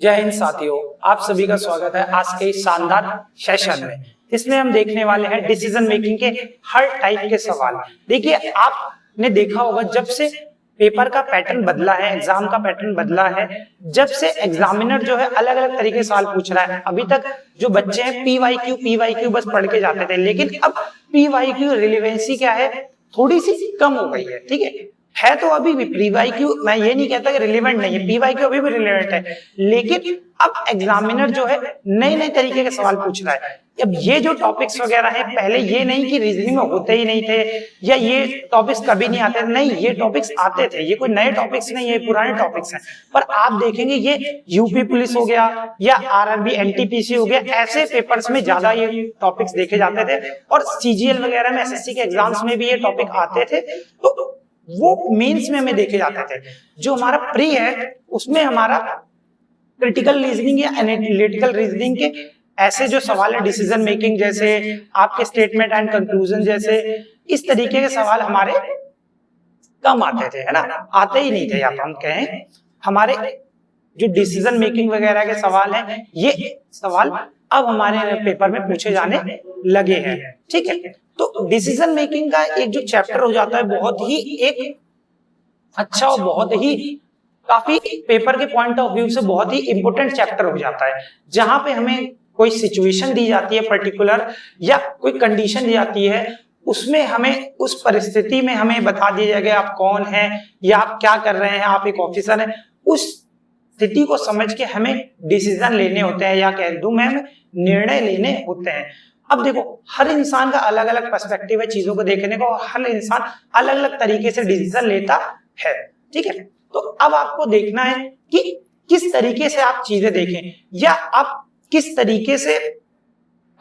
जय हिंद साथियों, आप सभी का स्वागत है आज के इस शानदार सेशन में। इसमें हम देखने वाले हैं डिसीजन मेकिंग के हर टाइप के सवाल। देखिए, आपने देखा होगा जब से पेपर का पैटर्न बदला है, एग्जाम का पैटर्न बदला है, जब से एग्जामिनर जो है अलग अलग तरीके के सवाल पूछ रहा है। अभी तक जो बच्चे हैं पीवाईक्यू बस पढ़ के जाते थे, लेकिन अब पीवाईक्यू रिलेवेंसी क्या है, थोड़ी सी कम हो गई है। ठीक है तो अभी भी पीवाईक्यू, मैं ये नहीं कहता कि रिलेवेंट नहीं है, पीवाईक्यू अभी भी रिलेवेंट है, लेकिन अब एग्जामिनर जो है नए नए तरीके के सवाल पूछ रहा है। अब ये जो टॉपिक्स वगैरह है, पहले ये नहीं कि रीजनिंग में होते ही नहीं थे या ये टॉपिक्स कभी नहीं आते, नहीं, ये टॉपिक्स आते थे। ये कोई नए टॉपिक्स नहीं है, पुराने टॉपिक्स हैं। पर आप देखेंगे ये यूपी पुलिस हो गया या आरआरबी एनटीपीसी हो गया, ऐसे पेपर्स में ज्यादा ये टॉपिक्स देखे जाते थे, और सीजीएल वगैरह में, एसएससी के एग्जाम्स में भी ये टॉपिक आते थे। तो वो मेंस में हमें देखे जाते थे। जो हमारा प्री है उसमें हमारा क्रिटिकल रीजनिंग या एनालिटिकल रीजनिंग के ऐसे जो सवाल है, डिसीजन मेकिंग जैसे, आपके स्टेटमेंट एंड कंक्लूजन जैसे, इस तरीके के सवाल हमारे कम आते थे, है ना, आते ही नहीं थे। या हम कहें हमारे जो डिसीजन मेकिंग वगैरह के सवाल हैं, ये सवाल अब हमारे पेपर में पूछे जाने लगे हैं। ठीक है, तो डिसीजन मेकिंग का एक जो चैप्टर हो जाता है, बहुत ही एक अच्छा और बहुत ही काफी पेपर के पॉइंट ऑफ व्यू से बहुत ही इंपॉर्टेंट चैप्टर हो जाता है, जहां पे हमें कोई सिचुएशन दी जाती है पर्टिकुलर, या कोई कंडीशन दी जाती है, उसमें हमें उस परिस्थिति में हमें बता दिया जाएगा आप कौन है या आप क्या कर रहे हैं, आप एक ऑफिसर हैं। उस स्थिति को समझ के हमें डिसीजन लेने होते हैं, या कह दूं मैं, निर्णय लेने होते हैं। अब देखो, हर इंसान का अलग अलग पर्सपेक्टिव है चीजों को देखने का, और हर इंसान अलग अलग तरीके से डिसीजन लेता है। ठीक है, तो अब आपको देखना है कि किस तरीके से आप चीजें देखें, या आप किस तरीके से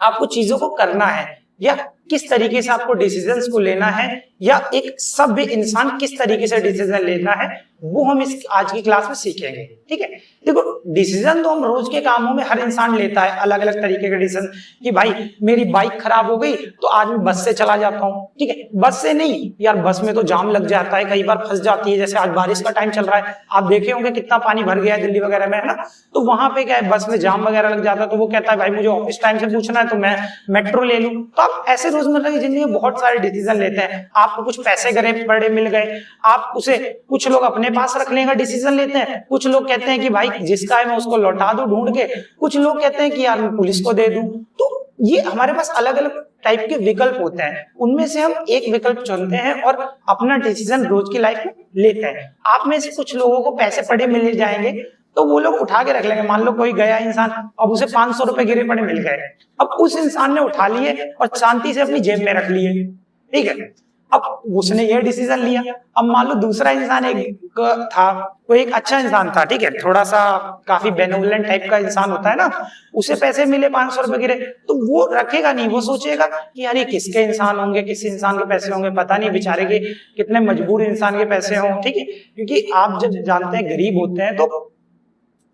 आपको चीजों को करना है, या किस तरीके से आपको डिसीजंस को लेना है, या एक सभ्य इंसान किस तरीके से डिसीजन लेना है, वो हम इस आज की क्लास में सीखेंगे। ठीक है, देखो, डिसीजन तो हम रोज के कामों में हर इंसान लेता है, अलग अलग तरीके के डिसीजन, कि भाई मेरी बाइक खराब हो गई तो आज मैं बस से चला जाता हूँ। ठीक है, बस से नहीं यार, बस में तो जाम लग जाता है, कई बार फंस जाती है, जैसे आज बारिश का टाइम चल रहा है, आप देखे होंगे कितना पानी भर गया है दिल्ली वगैरह में, है ना। तो वहां पे क्या है, बस में जाम वगैरह लग जाता है, तो वो कहता है भाई मुझे ऑफिस टाइम से पूछना है तो मैं मेट्रो ले लूं। तो आप ऐसे रोजमर्रा की जिंदगी में बहुत सारे डिसीजन लेते हैं। आपको कुछ पैसे गरे पड़े मिल गए, आप उसे, कुछ लोग अपने पास रख लेगा डिसीजन लेते हैं, कुछ लोग कहते हैं कि भाई जिसका है मैं उसको लौटा दूं ढूंढ के, कुछ लोग कहते हैं कि यार मैं पुलिस को दे दूं। तो ये हमारे पास अलग अलग टाइप के विकल्प होते हैं, उनमें से हम एक विकल्प चुनते हैं और अपना डिसीजन रोज की लाइफ में लेते हैं। आप में से कुछ लोगों को पैसे पड़े मिल जाएंगे तो वो लोग उठा के रख लेंगे। मान लो कोई गया इंसान, अब उसे 500 रुपए गिरे पड़े मिल गए, अब उस इंसान ने उठा लिए और शांति से अपनी जेब में रख लिए। ठीक है, अब उसने ये डिसीजन लिया। अब मान लो दूसरा इंसान एक था, वो एक अच्छा इंसान था, ठीक है, थोड़ा सा काफी बेनोवलेंट टाइप का इंसान होता है ना, उसे पैसे मिले 500 रुपए गिरे, तो वो रखेगा नहीं, वो सोचेगा कि यार ये किसके इंसान होंगे, किस इंसान के पैसे होंगे, पता नहीं बेचारे के कितने मजबूर इंसान के पैसे हों। ठीक है, क्योंकि आप जब जानते हैं गरीब होते हैं तो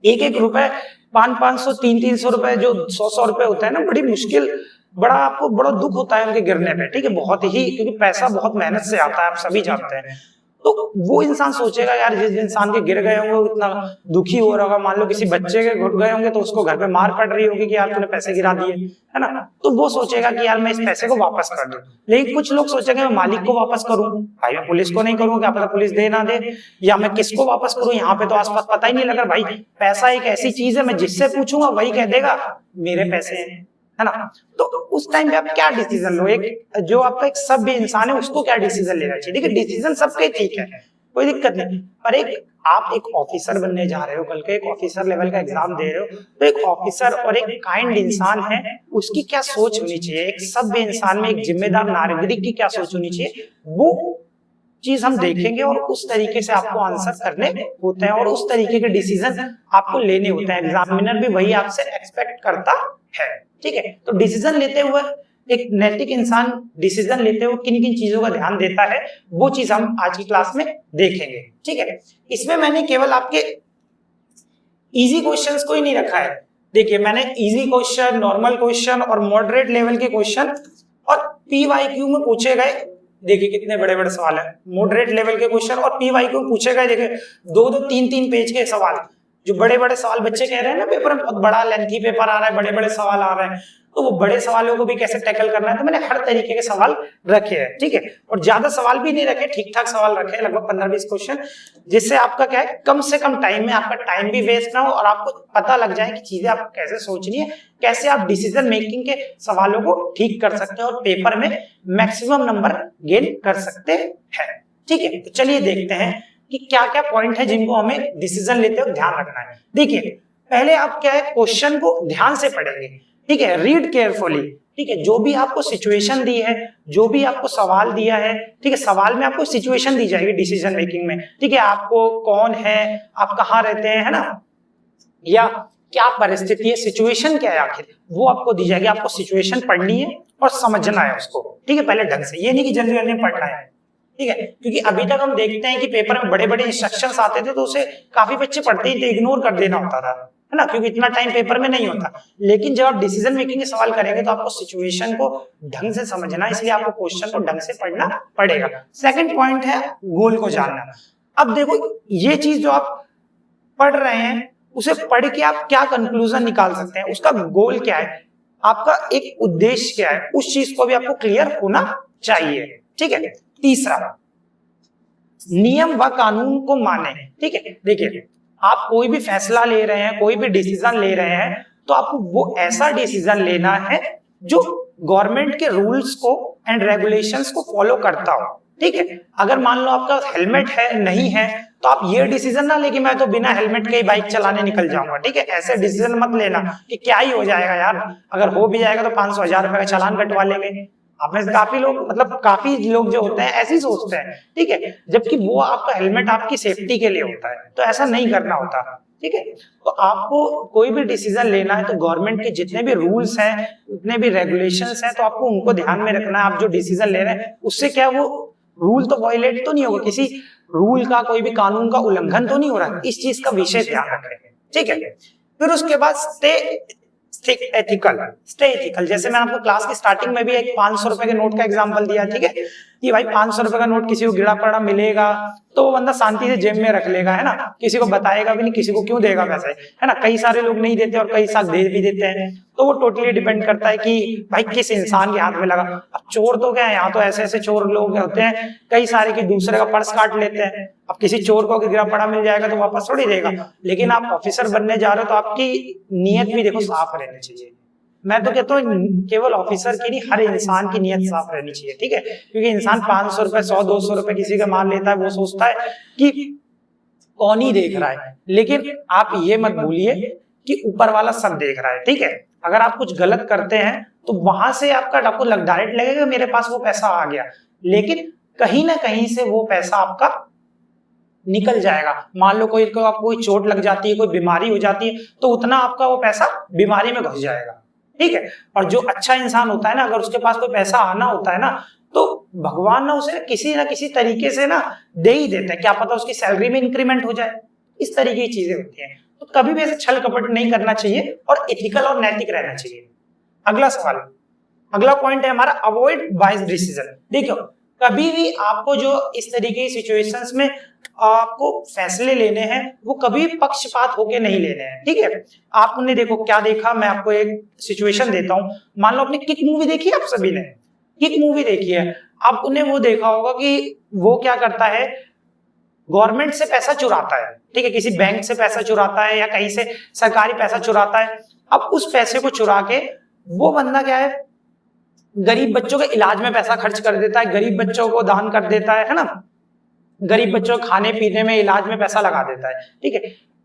एक एक रुपए, 500 300 रुपए, जो 100 रुपए होता है ना, बड़ी मुश्किल, बड़ा आपको बड़ा दुख होता है उनके गिरने पे। ठीक है, बहुत ही, क्योंकि पैसा बहुत मेहनत से आता है, आप सभी जानते हैं। तो वो इंसान सोचेगा यार जिस इंसान के गिर गए होंगे वो इतना दुखी हो रहा होगा। मान लो किसी बच्चे के घुट गए होंगे तो उसको घर पे मार पड़ रही होगी कि यार तूने पैसे गिरा दिए, है ना, तो वो सोचेगा कि यार मैं इस पैसे को वापस कर दूं। लेकिन कुछ लोग सोचेंगे मैं मालिक को वापस करूं, भाई मैं पुलिस को नहीं करूंगा, क्या पता पुलिस दे ना दे, या मैं किसको वापस करूं, यहाँ पे तो आसपास पता ही नहीं लगा। भाई पैसा एक ऐसी चीज है, मैं जिससे पूछूंगा वही कह देगा मेरे पैसे हैं, है ना। तो उस टाइम पे आप क्या डिसीजन लो, एक जो आपका एक सभ्य इंसान है उसको क्या डिसीजन लेना चाहिए। देखिए, डिसीजन सबके ठीक है, कोई दिक्कत नहीं, पर एक आप एक ऑफिसर बनने जा रहे हो, कल के एक ऑफिसर लेवल का एग्जाम दे रहे हो, तो एक ऑफिसर और एक काइंड इंसान है, उसकी क्या सोच होनी चाहिए, एक सभ्य इंसान में, एक जिम्मेदार नागरिक की क्या सोच होनी चाहिए, वो चीज हम देखेंगे और उस तरीके से आपको आंसर करने होते हैं और उस तरीके के डिसीजन आपको लेने होते हैं। एग्जामिनर भी वही आपसे एक्सपेक्ट करता है। ठीक है, तो डिसीजन लेते हुए एक नैतिक इंसान डिसीजन लेते हुए किन किन चीजों का ध्यान देता है, वो चीज हम आज की क्लास में देखेंगे। ठीक है, इसमें मैंने केवल आपके इजी क्वेश्चंस को ही नहीं रखा है। देखिए, मैंने इजी क्वेश्चन, नॉर्मल क्वेश्चन और मॉडरेट लेवल के क्वेश्चन और पीवाईक्यू में पूछे गए, देखिए कितने बड़े बड़े सवाल है, मॉडरेट लेवल के क्वेश्चन और पीवाईक्यू पूछे गए, देखिए 2-2 3-3 पेज के सवाल जो बड़े बड़े सवाल बच्चे कह रहे हैं ना पेपर में बहुत बड़ा लेंथी पेपर आ रहा है, बड़े बड़े सवाल आ रहे हैं, तो वो बड़े सवालों को भी कैसे टैकल करना है, तो मैंने हर तरीके के सवाल रखे हैं, ठीक है। और ज्यादा सवाल भी नहीं रखे, ठीक ठाक सवाल रखे हैं, लगभग 15-20 क्वेश्चन, जिससे आपका क्या है कम से कम टाइम में आपका टाइम भी वेस्ट ना हो और आपको पता लग जाए कि चीजें आपको कैसे सोचनी है, कैसे आप डिसीजन मेकिंग के सवालों को ठीक कर सकते हैं और पेपर में मैक्सिमम नंबर गेन कर सकते हैं, ठीक है। तो चलिए देखते हैं कि क्या क्या पॉइंट है जिनको हमें डिसीजन लेते वक्त ध्यान रखना है। देखिए पहले आप क्या है क्वेश्चन को ध्यान से पढ़ेंगे, ठीक है, रीड केयरफुली, ठीक है। जो भी आपको सिचुएशन दी है, जो भी आपको सवाल दिया है, ठीक है, सवाल में आपको सिचुएशन दी जाएगी डिसीजन मेकिंग में, ठीक है, आपको कौन है, आप कहाँ रहते हैं, है ना, या क्या परिस्थिति है, सिचुएशन क्या है आखिर, वो आपको दी जाएगी। आपको सिचुएशन पढ़नी है और समझना है उसको, ठीक है, पहले ढंग से, ये नहीं कि जल्दी जल्दी पढ़ना है, ठीक है। क्योंकि अभी तक हम देखते हैं कि पेपर में बड़े बड़े इंस्ट्रक्शंस आते थे तो उसे काफी बच्चे पढ़ते ही थे, इग्नोर कर देना होता था, है ना, क्योंकि इतना टाइम पेपर में नहीं होता। लेकिन जब आप डिसीजन मेकिंग के सवाल करेंगे तो आपको सिचुएशन को ढंग से समझना, इसलिए आपको क्वेश्चन को ढंग से पढ़ना पड़ेगा। सेकंड पॉइंट है गोल को जानना। अब देखो ये चीज जो आप पढ़ रहे हैं उसे पढ़ के आप क्या कंक्लूजन निकाल सकते हैं, उसका गोल क्या है, आपका एक उद्देश्य क्या है, उस चीज को भी आपको क्लियर होना चाहिए, ठीक है। तीसरा, नियम व कानून को माने, ठीक है। देखिए आप कोई भी फैसला ले रहे हैं, कोई भी डिसीजन ले रहे हैं, तो आपको वो ऐसा डिसीजन लेना है जो गवर्नमेंट के रूल्स को एंड रेगुलेशंस को फॉलो करता हो, ठीक है। अगर मान लो आपका हेलमेट है नहीं है तो आप ये डिसीजन ना ले कि मैं तो बिना हेलमेट के ही बाइक चलाने निकल जाऊंगा, ठीक है। ऐसे डिसीजन मत लेना कि क्या ही हो जाएगा यार, अगर हो भी जाएगा तो 500-1000 रुपए का चालान कटवा लेंगे। आप में से काफी लोग, मतलब काफी लोग जो होते हैं ऐसे ही सोचते हैं, ठीक है, जबकि वो आपका हेलमेट आपकी सेफ्टी के लिए होता है, तो ऐसा नहीं करना होता, ठीक है। तो आपको कोई भी डिसीजन लेना है तो गवर्नमेंट के जितने भी रूल्स हैं, उतने भी रेगुलेशंस हैं, तो आपको उनको ध्यान में रखना है। आप जो डिसीजन ले रहे हैं उससे क्या वो रूल तो वायलेट तो नहीं होगा, किसी रूल का, कोई भी कानून का उल्लंघन तो नहीं हो रहा है, इस चीज का विशेष ध्यान रखें, ठीक है। फिर उसके बाद स्टे एथिकल, जैसे मैंने आपको क्लास की स्टार्टिंग में भी एक 500 रुपए के नोट का एग्जांपल दिया, ठीक है, कि भाई 500 रुपए का नोट किसी को गिरा पड़ा मिलेगा तो वो बंदा शांति से जेब में रख लेगा, है ना, किसी को बताएगा भी नहीं, किसी को क्यों देगा वैसे, है ना। कई सारे लोग नहीं देते और कई सारे दे भी देते हैं, तो वो टोटली डिपेंड करता है कि भाई किस इंसान के हाथ में लगा। अब चोर तो क्या है, यहाँ तो ऐसे ऐसे चोर लोग होते हैं कई सारे कि दूसरे का पर्स काट लेते हैं। अब किसी चोर को गिरा पड़ा मिल जाएगा तो वापस थोड़ी देगा, लेकिन आप ऑफिसर बनने जा रहे हो तो आपकी नीयत भी देखो साफ रहनी चाहिए। मैं तो कहता हूँ केवल ऑफिसर की नहीं, हर इंसान की नीयत साफ रहनी चाहिए, ठीक है। क्योंकि इंसान 500 रुपए 100-200 रुपए किसी का माल लेता है, वो सोचता है कि कौन ही देख रहा है, लेकिन आप ये मत भूलिए कि ऊपर वाला सब देख रहा है, ठीक है। अगर आप कुछ गलत करते हैं तो वहां से आपको डायरेक्ट लगेगा मेरे पास वो पैसा आ गया, लेकिन कहीं ना कहीं से वो पैसा आपका निकल जाएगा। मान लो कोई को आपको कोई चोट लग जाती है, कोई बीमारी हो जाती है, तो उतना आपका वो पैसा बीमारी में घुस जाएगा, ठीक है। और जो अच्छा इंसान होता है ना, अगर उसके पास कोई पैसा आना होता है ना, तो भगवान ना उसे किसी ना किसी तरीके से ना दे ही देता है, क्या पता उसकी सैलरी में इंक्रीमेंट हो जाए, इस तरीके की चीजें होती हैं। तो कभी भी ऐसे छल कपट नहीं करना चाहिए और एथिकल और नैतिक रहना चाहिए। अगला सवाल, अगला पॉइंट है हमारा अवॉइड बायस्ड डिसीजन। देखो कभी भी आपको जो इस तरीके की सिचुएशंस में आपको फैसले लेने हैं वो कभी पक्षपात होके नहीं लेने हैं, ठीक है। आपने देखो क्या देखा, मैं आपको एक सिचुएशन देता हूं। मान लो आपने किक मूवी देखी है, आप सभी ने किक मूवी देखी है, आपने वो देखा होगा कि वो क्या करता है, गवर्नमेंट से पैसा चुराता है, ठीक है, किसी बैंक से पैसा चुराता है या कहीं से सरकारी पैसा चुराता है। अब उस पैसे को चुरा के वो बंदा क्या है, गरीब बच्चों के इलाज में पैसा खर्च कर देता है, गरीब बच्चों को दान कर देता है ना, गरीब बच्चों खाने पीने में इलाज में पैसा लगा देता है, ठीक है।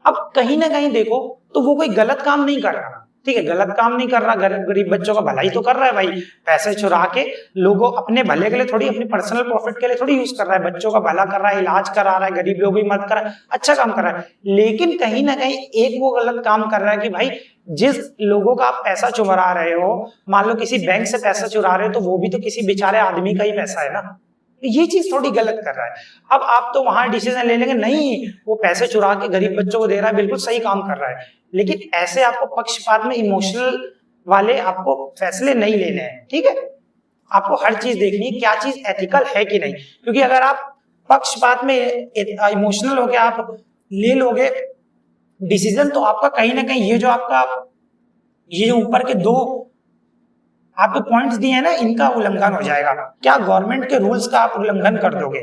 अब कहीं ना कहीं देखो तो वो कोई गलत काम नहीं कर रहा, ठीक है, गलत काम नहीं कर रहा, गरीब बच्चों का भलाई तो कर रहा है भाई। पैसे चुरा के लोगों अपने भले के लिए थोड़ी, अपनी पर्सनल प्रॉफिट के लिए थोड़ी यूज कर रहा है, बच्चों का भला कर रहा है, इलाज करा रहा है, गरीब लोगों की मदद कर रहा है, अच्छा काम कर रहा है। लेकिन कहीं ना कहीं एक वो गलत काम कर रहा है कि भाई जिस लोगों का आप पैसा चुरा रहे हो, मान लो किसी बैंक से पैसा चुरा रहे हो, तो वो भी तो किसी बेचारे आदमी का ही पैसा है ना, ये चीज थोड़ी गलत कर रहा है। अब आप तो वहां डिसीजन ले लेंगे नहीं वो पैसे चुरा के गरीब बच्चों को दे रहा है, बिल्कुल सही काम कर रहा है, लेकिन ऐसे आपको पक्षपात में इमोशनल वाले आपको फैसले नहीं लेने हैं, ठीक है। आपको हर चीज देखनी है क्या चीज एथिकल है कि नहीं, क्योंकि अगर आप पक्षपात में इमोशनल होकर आप ले लोगे डिसीजन तो आपका कहीं ना कहीं ये जो ऊपर के दो आपको पॉइंट्स दिए हैं ना, इनका उल्लंघन हो जाएगा। क्या गवर्नमेंट के रूल्स का आप उल्लंघन कर दोगे,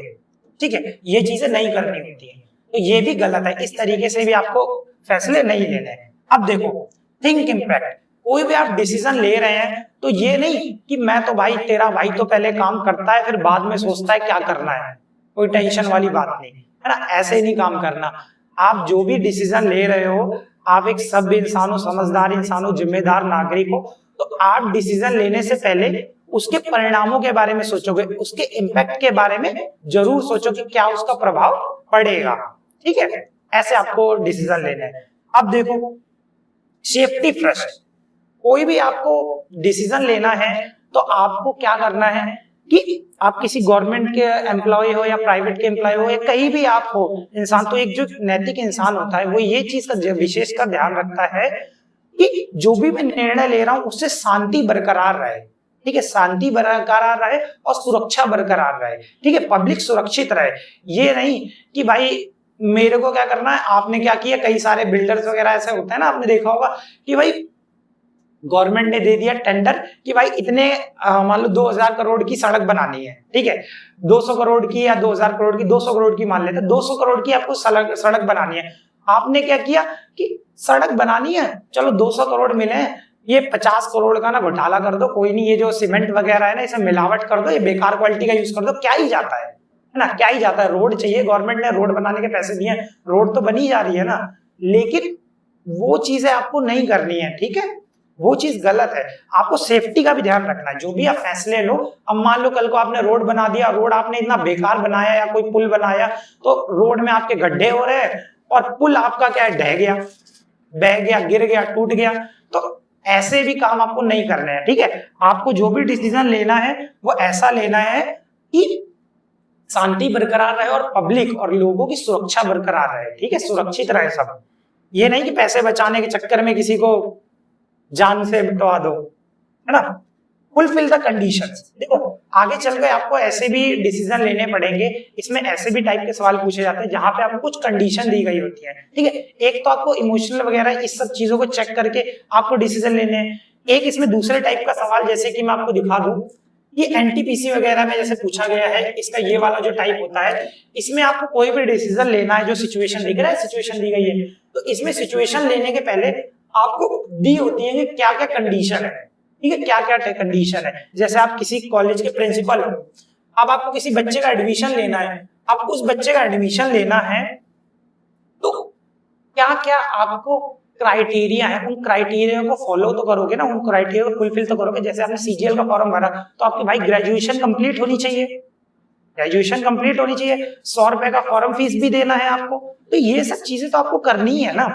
ठीक है, ये चीजें नहीं करनी होती है, तो ये भी गलत है। इस तरीके से भी आपको फैसले नहीं लेने हैं। अब देखो, थिंक इम्पैक्ट। कोई भी आप डिसीजन ले रहे हैं तो ये नहीं कि मैं तो भाई, तेरा भाई तो पहले काम करता है फिर बाद में सोचता है क्या करना है, कोई टेंशन वाली बात नहीं है ना, ऐसे नहीं काम करना। आप जो भी डिसीजन ले रहे हो, आप एक सभ्य इंसान हो, समझदार इंसान हो, जिम्मेदार नागरिक हो, तो आप डिसीजन लेने से पहले उसके परिणामों के बारे में सोचोगे, उसके इम्पैक्ट के बारे में जरूर सोचो कि क्या उसका प्रभाव पड़ेगा, ठीक है, ऐसे आपको डिसीजन लेना है। अब देखो, सेफ्टी फर्स्ट। कोई भी आपको डिसीजन लेना है तो आपको क्या करना है कि आप किसी गवर्नमेंट के एम्प्लॉय हो या प्राइवेट के एम्प्लॉय हो या कहीं भी आप हो इंसान, तो एक जो नैतिक इंसान होता है वो ये चीज का विशेष का ध्यान रखता है कि जो भी मैं निर्णय ले रहा हूं उससे शांति बरकरार रहे, ठीक है, शांति बरकरार रहे और सुरक्षा बरकरार रहे, ठीक है, पब्लिक सुरक्षित रहे। ये नहीं कि भाई मेरे को क्या करना है, आपने क्या किया, कई सारे बिल्डर्स वगैरह ऐसे होते हैं ना, आपने देखा होगा कि भाई गवर्नमेंट ने दे दिया टेंडर कि भाई इतने मान लो 2000 करोड़ की सड़क बनानी है, ठीक है, 200 करोड़ की या 2000 करोड़ की, 200 करोड़ की मान लेते, 200 करोड़ की आपको सड़क बनानी है। आपने क्या किया कि सड़क बनानी है, चलो 200 करोड़ मिले हैं, ये 50 करोड़ का ना घोटाला कर दो, कोई नहीं, ये जो सीमेंट वगैरह है ना इसे मिलावट कर दो, ये बेकार क्वालिटी का यूज कर दो, क्या ही जाता है ना, क्या ही जाता है। रोड चाहिए, गवर्नमेंट ने रोड बनाने के पैसे दिए, रोड तो बनी जा रही है ना, लेकिन वो चीजें आपको नहीं करनी है, ठीक है, वो चीज गलत है। आपको सेफ्टी का भी ध्यान रखना है, जो भी आप फैसले लो। अब मान लो कल को आपने रोड बना दिया, रोड आपने इतना बेकार बनाया या कोई पुल बनाया तो रोड में आपके गड्ढे हो रहे हैं और पुल आपका क्या है, ढह गया, बह गया, गिर गया, टूट गया, तो ऐसे भी काम आपको नहीं करने हैं, ठीक है। आपको जो भी डिसीजन लेना है वो ऐसा लेना है कि शांति बरकरार रहे और पब्लिक और लोगों की सुरक्षा बरकरार रहे, ठीक है, सुरक्षित रहे सब। ये नहीं कि पैसे बचाने के चक्कर में किसी को जान से मिटवा दो, है ना। Fulfil the conditions. देखो आगे चल के आपको ऐसे भी डिसीजन लेने पड़ेंगे, इसमें ऐसे भी टाइप के सवाल पूछे जाते हैं जहां पे आपको कुछ कंडीशन दी गई होती है, ठीक है। एक तो आपको इमोशनल वगैरह इस सब चीजों को चेक करके आपको डिसीजन लेने हैं। एक इसमें दूसरे टाइप का सवाल, जैसे कि मैं आपको दिखा दूं, ये एनटीपीसी वगैरह में जैसे पूछा गया है, इसका ये वाला जो टाइप होता है, इसमें आपको कोई भी डिसीजन लेना है, जो सिचुएशन दिख रहा है, सिचुएशन दी गई है, तो इसमें सिचुएशन लेने के पहले आपको दी होती है कि क्या क्या कंडीशन है, ठीक है, क्या क्या कंडीशन है। जैसे आप किसी कॉलेज के प्रिंसिपल हो, अब आपको किसी बच्चे का एडमिशन लेना है, आपको उस बच्चे का एडमिशन लेना है, तो क्या क्या आपको क्राइटेरिया है, उन क्राइटेरिया को फॉलो तो करोगे ना, उन क्राइटेरिया को फुलफिल तो करोगे। जैसे आपने सीजीएल का फॉर्म भरा तो आपकी भाई ग्रेजुएशन कंप्लीट होनी चाहिए, ग्रेजुएशन कंप्लीट होनी चाहिए, 100 रुपए का फॉर्म फीस भी देना है आपको, तो ये सब चीजें तो आपको करनी है ना।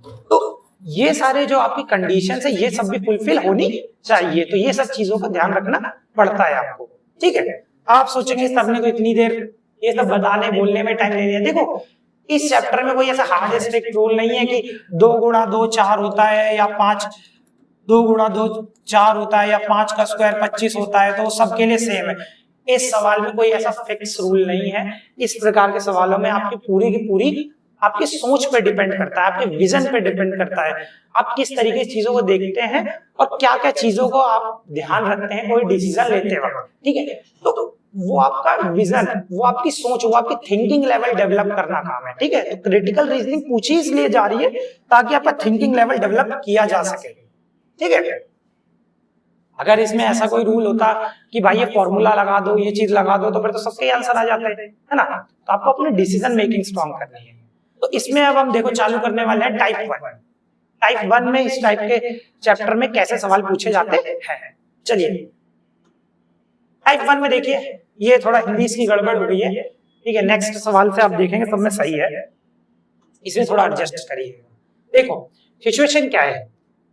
तो ये सारे जो आपकी कंडीशन है ये सब भी फुलफिल होनी चाहिए, तो ये सब चीजों का ध्यान रखना पड़ता है आपको, ठीक है। आप सोचेंगे सर ने तो इतनी देर ये सब बताने बोलने में टाइम ले लिया। देखो इस चैप्टर में कोई ऐसा हार्ड स्ट्रिक्ट रूल नहीं है कि 2 गुणा 2 4 होता है या 5 2 गुणा 2 4 होता है या 5 का स्क्वायर 25 होता है, तो सबके लिए सेम है। इस सवाल में कोई ऐसा फिक्स रूल नहीं है। इस प्रकार के सवालों में आपकी पूरी की पूरी आपकी सोच पे डिपेंड करता है, आपके विजन पे डिपेंड करता है, आप किस तरीके से चीजों को देखते हैं और क्या क्या चीजों को आप ध्यान रखते हैं कोई डिसीजन लेते वक्त, ठीक है। तो वो आपका विजन, वो आपकी सोच, वो आपकी थिंकिंग लेवल डेवलप करना काम है, ठीक है। तो क्रिटिकल रीजनिंग पूछी इसलिए जा रही है ताकि आपका थिंकिंग लेवल डेवलप किया जा सके, ठीक है। अगर इसमें ऐसा कोई रूल होता कि भाई ये फॉर्मूला लगा दो, ये चीज लगा दो, तो फिर तो सबके आंसर आ जाते हैं, है ना। तो आपको अपनी डिसीजन मेकिंग स्ट्रॉन्ग करनी है। तो इसमें अब हम देखो चालू करने वाले हैं टाइप 1। टाइप 1 में इस टाइप के चैप्टर में कैसे सवाल पूछे जाते हैं, चलिए टाइप 1 में देखिए, ये थोड़ा हिंदी की गड़बड़ हो गई है, ठीक है। नेक्स्ट सवाल से आप देखेंगे सब में सही है, इसमें थोड़ा एडजस्ट करिए। देखो सिचुएशन क्या है,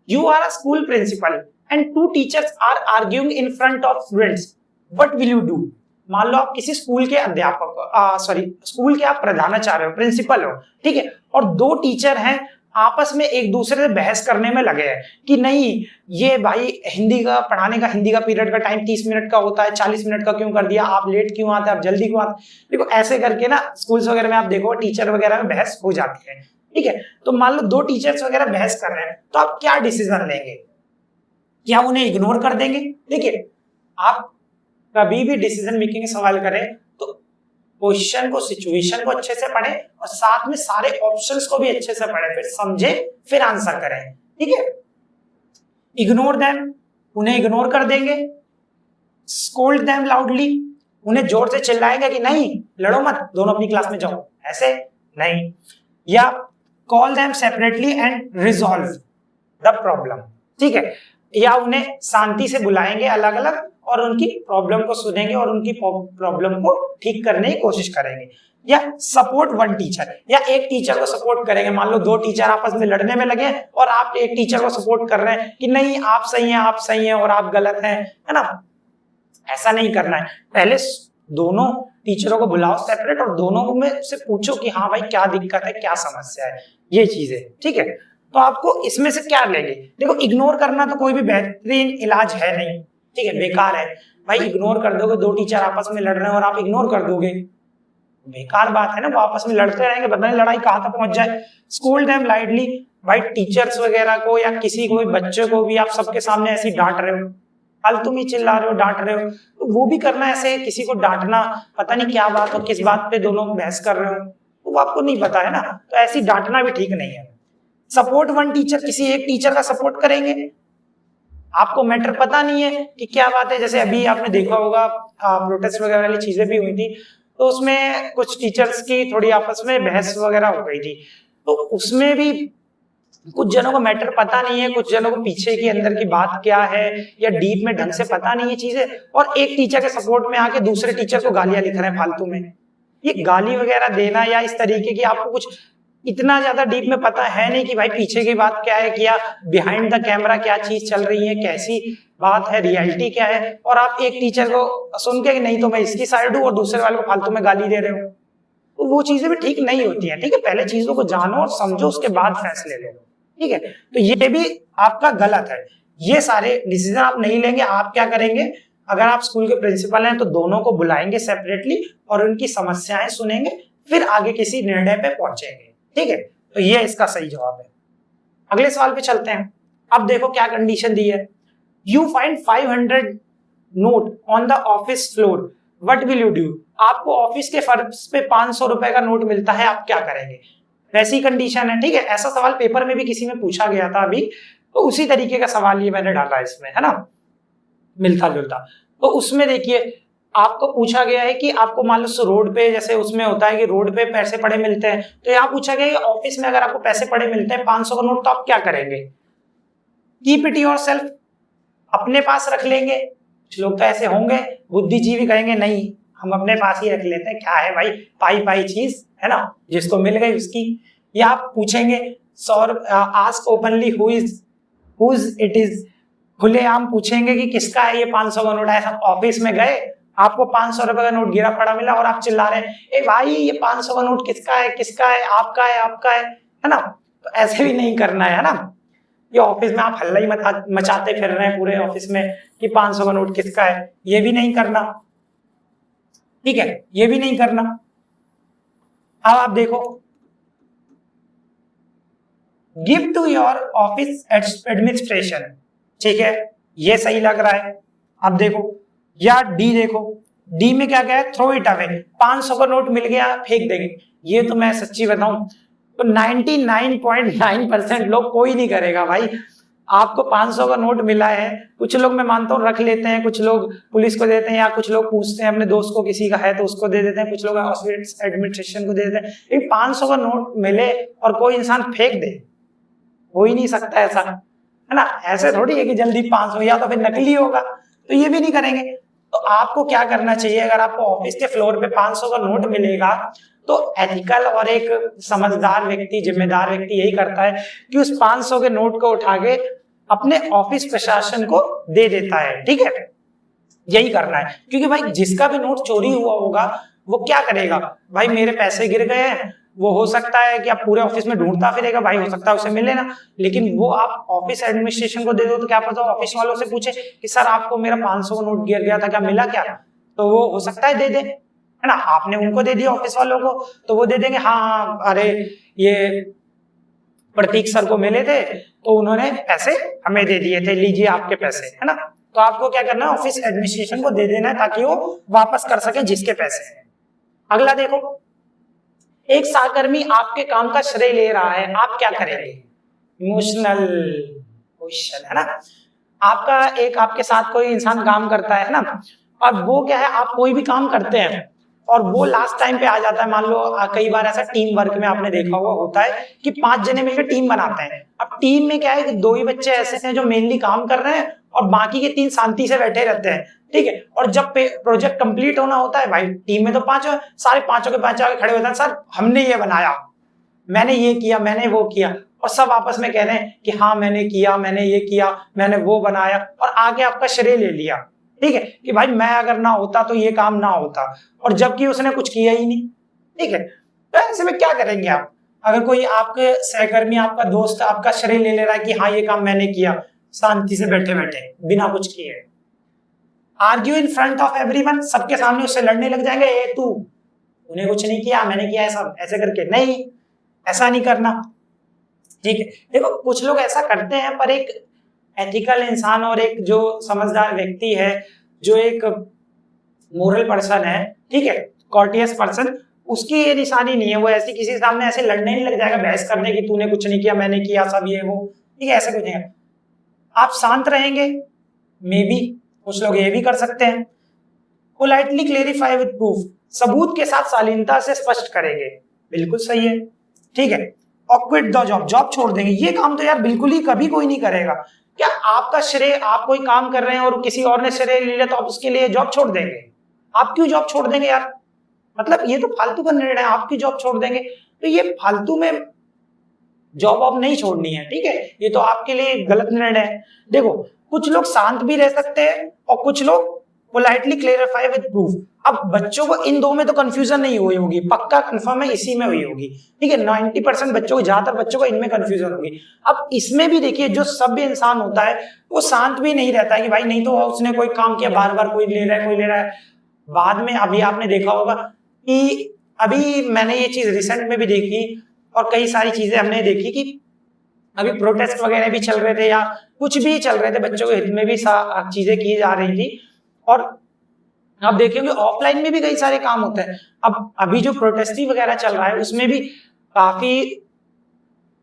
you are a school principal and 2 teachers are arguing in front of students, what will you do. मान लो आप किसी स्कूल के अध्यापक स्कूल के आप प्रधानाचार्य हो, प्रिंसिपल हो, ठीक है, और 2 टीचर हैं आपस में एक दूसरे से बहस करने में लगे हैं कि नहीं ये भाई हिंदी का पढ़ाने का, हिंदी का पीरियड का टाइम 30 मिनट का होता है, 40 मिनट का क्यों कर दिया, आप लेट क्यों आते, आप जल्दी क्यों आते। देखो ऐसे करके ना स्कूल्स वगैरह में आप देखो टीचर वगैरह में बहस हो जाती है। ठीक है। तो मान लो दो टीचर्स वगैरह बहस कर रहे हैं, तो आप क्या डिसीजन लेंगे? क्या उन्हें इग्नोर कर देंगे? देखिए, आप कभी भी डिसीजन मेकिंग का सवाल करें तो क्वेश्चन को, सिचुएशन को अच्छे से पढ़े और साथ में सारे ऑप्शंस को भी अच्छे से पढ़े, फिर समझे, फिर आंसर करें, ठीक है। इग्नोर देम, उन्हें इग्नोर कर देंगे। स्कोल्ड देम लाउडली, उन्हें जोर से चिल्लाएंगे कि नहीं लड़ो मत, दोनों अपनी क्लास में जाओ, ऐसे नहीं। या call them separately and resolve the problem, ठीक है। या उन्हें शांति से बुलाएंगे अलग अलग और उनकी प्रॉब्लम को सुनेंगे और उनकी प्रॉब्लम को ठीक करने की कोशिश करेंगे। या सपोर्ट वन टीचर, या एक टीचर को सपोर्ट करेंगे। मान लो दो टीचर आपस में लड़ने में लगे और आप एक टीचर को सपोर्ट कर रहे हैं कि नहीं आप सही हैं और आप गलत हैं, है ना। ऐसा नहीं करना है। पहले दोनों टीचरों को बुलाओ सेपरेट और दोनों में से पूछो कि हाँ भाई क्या दिक्कत है, क्या समस्या है, ये चीज है, ठीक है। तो आपको इसमें से क्या लेंगे? देखो, इग्नोर करना तो कोई भी बेहतरीन इलाज है नहीं, ठीक है, बेकार है भाई। इग्नोर कर दोगे, दो टीचर आपस में लड़ रहे हैं और आप इग्नोर कर दोगे, बेकार बात है ना। वो आपस में लड़ते रहेंगे, पता नहीं लड़ाई कहां तक पहुंच जाए। स्कूल टाइम लाइटली, भाई टीचर्स वगैरह को या किसी को भी, बच्चे को भी आप सबके सामने ऐसे डांट रहे हो, फालतू में चिल्ला रहे हो, डांट रहे हो, तो वो भी करना ऐसे किसी को डांटना, पता नहीं क्या बात हो, किस बात पे दोनों बहस कर रहे हो, तो वो आपको नहीं पता है ना, तो ऐसी डांटना भी ठीक नहीं है। सपोर्ट वन टीचर, किसी एक टीचर का सपोर्ट करेंगे। आपको मैटर पता नहीं है कि क्या बात है, जैसे अभी आपने देखा होगा प्रोटेस्ट वगैरह वाली चीजें भी हुई थी, तो उसमें कुछ टीचर्स की थोड़ी आपस में बहस वगैरह हो गई थी, तो उसमें भी कुछ जनों को मैटर पता नहीं है, कुछ जनों को पीछे की अंदर की बात क्या है या डीप में ढंग से पता नहीं है चीजें, और एक टीचर के सपोर्ट में आके दूसरे टीचर को गालियां लिख रहे हैं फालतू में। ये गाली वगैरह देना या इस तरीके की, आपको कुछ इतना ज्यादा डीप में पता है नहीं कि भाई पीछे की बात क्या है, क्या बिहाइंड द कैमरा क्या चीज चल रही है, कैसी बात है, रियलिटी क्या है, और आप एक टीचर को सुन के नहीं तो मैं इसकी साइड हूँ और दूसरे वाले को फालतू में गाली दे रहे हो, तो वो चीजें भी ठीक नहीं होती है, ठीक है। पहले चीजों को जानो और समझो, उसके बाद फैसले लो, ठीक है। तो ये भी आपका गलत है, ये सारे डिसीजन आप नहीं लेंगे। आप क्या करेंगे, अगर आप स्कूल के प्रिंसिपल हैं तो दोनों को बुलाएंगे सेपरेटली और उनकी समस्याएं सुनेंगे, फिर आगे किसी निर्णय पे पहुंचेंगे, ठीक है। तो ये इसका सही जवाब है। अगले सवाल पे चलते हैं। अब देखो क्या कंडीशन दी है, you find 500 note on the office floor, what will you do. आपको ऑफिस के फर्श पे 500 रुपए का नोट मिलता है, आप क्या करेंगे। वैसी कंडीशन है, ठीक है। ऐसा सवाल पेपर में भी किसी में पूछा गया था अभी, तो उसी तरीके का सवाल ये मैंने डाला इसमें, है ना, मिलता जुलता। तो उसमें देखिए आपको पूछा गया है कि आपको मान लो रोड पे, जैसे उसमें होता है कि रोड पे पैसे पड़े मिलते हैं, तो यहाँ पूछा गया कि ऑफिस में अगर आपको पैसे पड़े मिलते हैं 500 का नोट, तो आप क्या करेंगे। कीप इट योरसेल्फ, अपने पास रख लेंगे। कुछ लोग तो ऐसे होंगे बुद्धिजीवी, कहेंगे नहीं हम अपने पास ही रख लेते हैं, क्या है भाई पाई पाई चीज, है ना, जिसको मिल गई उसकी। या आप पूछेंगे ask openly whose it is, खुलेआम पूछेंगे कि किसका है ये 500 का नोट। ऐसा ऑफिस में गए, आपको 500 रुपए का नोट गिरा पड़ा मिला और आप चिल्ला रहे हैं ए भाई ये 500 का नोट किसका है, किसका है, आपका है, आपका है ना। तो ऐसे भी नहीं करना है ना। ये ऑफिस में आप हल्ला ही मचाते फिर रहे हैं पूरे ऑफिस में कि 500 का नोट किसका है, ये भी नहीं करना, ठीक है, ये भी नहीं करना। अब आप देखो, give to your office administration, ठीक है, ये सही लग रहा है। अब देखो, या डी देखो, डी में क्या है, थ्रो इट अवे, 500 का नोट मिल गया फेंक देंगे। ये तो मैं सच्ची बताऊं तो 99.9% लोग कोई नहीं करेगा भाई। आपको 500 का नोट मिला है, कुछ लोग मैं मानता हूँ रख लेते हैं, कुछ लोग पुलिस को देते हैं, या कुछ लोग पूछते हैं अपने दोस्त को किसी का है तो उसको दे देते हैं, कुछ लोग एडमिनिस्ट्रेशन को दे देते हैं। लेकिन 500 का नोट मिले और कोई इंसान फेंक दे, हो ही नहीं सकता ऐसा, है ना। ऐसे थोड़ी है कि जल्दी 500, या तो फिर नकली होगा, तो ये भी नहीं करेंगे। तो आपको क्या करना चाहिए, अगर आपको ऑफिस के फ्लोर पे 500 का नोट मिलेगा तो एथिकल और एक समझदार व्यक्ति, जिम्मेदार व्यक्ति यही करता है कि उस 500 के नोट को उठा के अपने ऑफिस प्रशासन को दे देता है, ठीक है, यही करना है। क्योंकि भाई जिसका भी नोट चोरी हुआ होगा वो क्या करेगा, भाई मेरे पैसे गिर गए हैं, वो हो सकता है कि आप पूरे ऑफिस में ढूंढता फिरेगा, भाई हो सकता है उसे मिले ना। लेकिन वो आप ऑफिस एडमिनिस्ट्रेशन को दे दो तो क्या पता ऑफिस वालों से पूछे कि सर आपको मेरा 500 का नोट गिर गया था, क्या मिला क्या, तो वो हो सकता है दे दे, है ना। आपने उनको दे दिया ऑफिस वालों को, तो वो दे देंगे हाँ अरे ये प्रतीक सर को मिले थे तो उन्होंने पैसे हमें दे दिए थे, लीजिए आपके पैसे, है ना। तो आपको क्या करना है, ऑफिस एडमिनिस्ट्रेशन को दे देना है ताकि वो वापस कर सके जिसके पैसे हैं। अगला देखो, एक सहकर्मी आपके काम का श्रेय ले रहा है, आप क्या करेंगे? इमोशनल क्वेश्चन, है ना। आपके साथ कोई इंसान काम करता है ना, और वो क्या है, आप कोई भी काम करते हैं और वो लास्ट टाइम पे आ जाता है। मान लो कई बार ऐसा टीम वर्क में आपने देखा हुआ होता है कि 5 जने मिलकर टीम बनाते हैं। अब टीम में क्या है कि 2 ही बच्चे ऐसे हैं जो मेनली काम कर रहे हैं और बाकी के 3 शांति से बैठे रहते हैं, ठीक है। और जब प्रोजेक्ट कंप्लीट होना होता है, भाई टीम में तो 5 सारे 5 के 5 आगे खड़े होते हैं, सर हमने ये बनाया, मैंने ये किया, मैंने वो किया, और सब आपस में कह रहे हैं कि हाँ मैंने किया, मैंने ये किया, मैंने वो बनाया, और आगे आपका श्रेय ले लिया, ठीक है, कि भाई मैं अगर ना होता तो ये काम ना होता, और जबकि उसने कुछ किया ही नहीं, ठीक है। तो ऐसे में क्या करेंगे आप? अगर कोई आपके सहकर्मी, आपका दोस्त आपका श्रेय ले रहा है कि हाँ ये काम मैंने किया, शांति से बैठे बैठे बिना कुछ किए, argue in front of everyone, सबके सामने उससे लड़ने लग जाएंगे, ए तू, उन्हें कुछ नहीं किया, मैंने किया है सब, ऐसे करके नहीं, ऐसा नहीं करना, ठीक है। देखो कुछ लोग ऐसा करते हैं, पर एक एथिकल इंसान और एक जो समझदार व्यक्ति है, जो एक मोरल पर्सन है, ठीक है, कॉर्टियस पर्सन, उसकी ये निशानी नहीं है, वो ऐसी किसी के सामने ऐसे लड़ने नहीं लग जाएगा, बहस करने की, तूने कुछ नहीं किया, मैंने किया, सब ये वो, ठीक है, ऐसा कुछ नहीं है। आप शांत रहेंगे, मे बी कुछ लोग ये भी कर सकते हैं। पोलाइटली क्लेरिफाई विद प्रूफ, सबूत के साथ शालीनता से स्पष्ट करेंगे, बिल्कुल सही है, ठीक है। और क्विट द जॉब, जॉब छोड़ देंगे, ये काम तो यार बिल्कुल ही कभी कोई नहीं करेगा। क्या आपका श्रेय, आप कोई काम कर रहे हैं और किसी और ने श्रेय ले लिया तो आप उसके लिए जॉब छोड़ देंगे? आप क्यों जॉब छोड़ देंगे यार? मतलब ये तो फालतू का निर्णय है, आप क्यों जॉब छोड़ देंगे? तो ये फालतू में जॉब आप नहीं छोड़नी है, ठीक है, ये तो आपके लिए गलत निर्णय है। देखो कुछ लोग शांत भी रह सकते हैं और कुछ लोग पोलाइटली क्लेरिफाई विद प्रूफ। अब बच्चों को इन दो में तो कंफ्यूजन नहीं हुई होगी, पक्का कंफर्म है इसी में हुई होगी, ठीक है। 90% बच्चों को, ज्यादातर बच्चों को इनमें कंफ्यूजन होगी। अब इसमें भी देखिए, जो सभ्य इंसान होता है वो शांत भी नहीं रहता है कि भाई नहीं तो उसने कोई काम किया, बार बार कोई ले रहा है, कोई ले रहा है। बाद में अभी आपने देखा होगा कि अभी मैंने ये चीज रिसेंट में भी देखी, और कई सारी चीजें हमने देखी कि अभी प्रोटेस्ट वगैरह भी चल रहे थे या कुछ भी चल रहे थे, बच्चों के हित में भी चीजें की जा रही थी। और आप देखेंगे ऑफलाइन में भी कई सारे काम होते हैं। अब अभी जो प्रोटेस्टी वगैरह चल रहा है उसमें भी काफी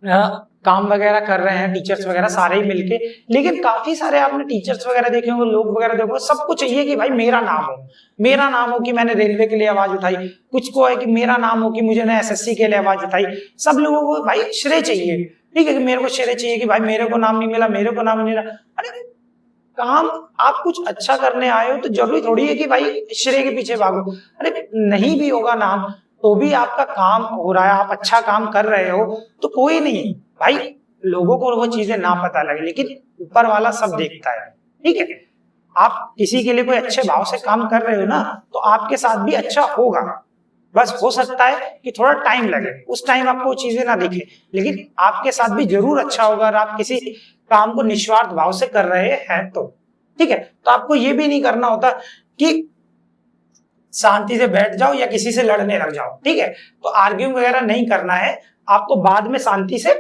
काम वगैरह कर रहे हैं टीचर्स वगैरह सारे ही मिलके, लेकिन काफी सारे आपने टीचर्स वगैरह देखे होंगे, लोग वगैरह देखे होंगे, सबको चाहिए कि भाई मेरा नाम हो, मेरा नाम हो कि मैंने रेलवे के लिए आवाज उठाई, कुछ को है कि मेरा नाम हो कि मुझे ना एसएससी के लिए आवाज उठाई। सब लोगों को भाई श्रेय चाहिए, ठीक है, कि मेरे को श्रेय चाहिए कि भाई मेरे को नाम नहीं मिला, मेरे को नाम नहीं मिला। अरे काम आप कुछ अच्छा करने आए हो तो जरूरी थोड़ी है कि भाई श्रेय के पीछे भागो। अरे नहीं भी होगा नाम तो भी आपका काम हो रहा है, आप अच्छा काम कर रहे हो तो कोई नहीं भाई, लोगों को वो चीजें ना पता लगे, लेकिन ऊपर वाला सब देखता है, ठीक है। आप किसी के लिए कोई अच्छे भाव से काम कर रहे हो ना, तो आपके साथ भी अच्छा होगा। बस हो सकता है कि थोड़ा टाइम लगे, उस टाइम आपको चीजें ना दिखे, लेकिन आपके साथ भी जरूर अच्छा होगा। अगर आप किसी काम को निस्वार्थ भाव से कर रहे हैं तो, ठीक है। तो आपको ये भी नहीं करना होता कि शांति से बैठ जाओ या किसी से लड़ने लग जाओ, ठीक है। तो आर्ग्यू वगैरह नहीं करना है, आपको बाद में शांति से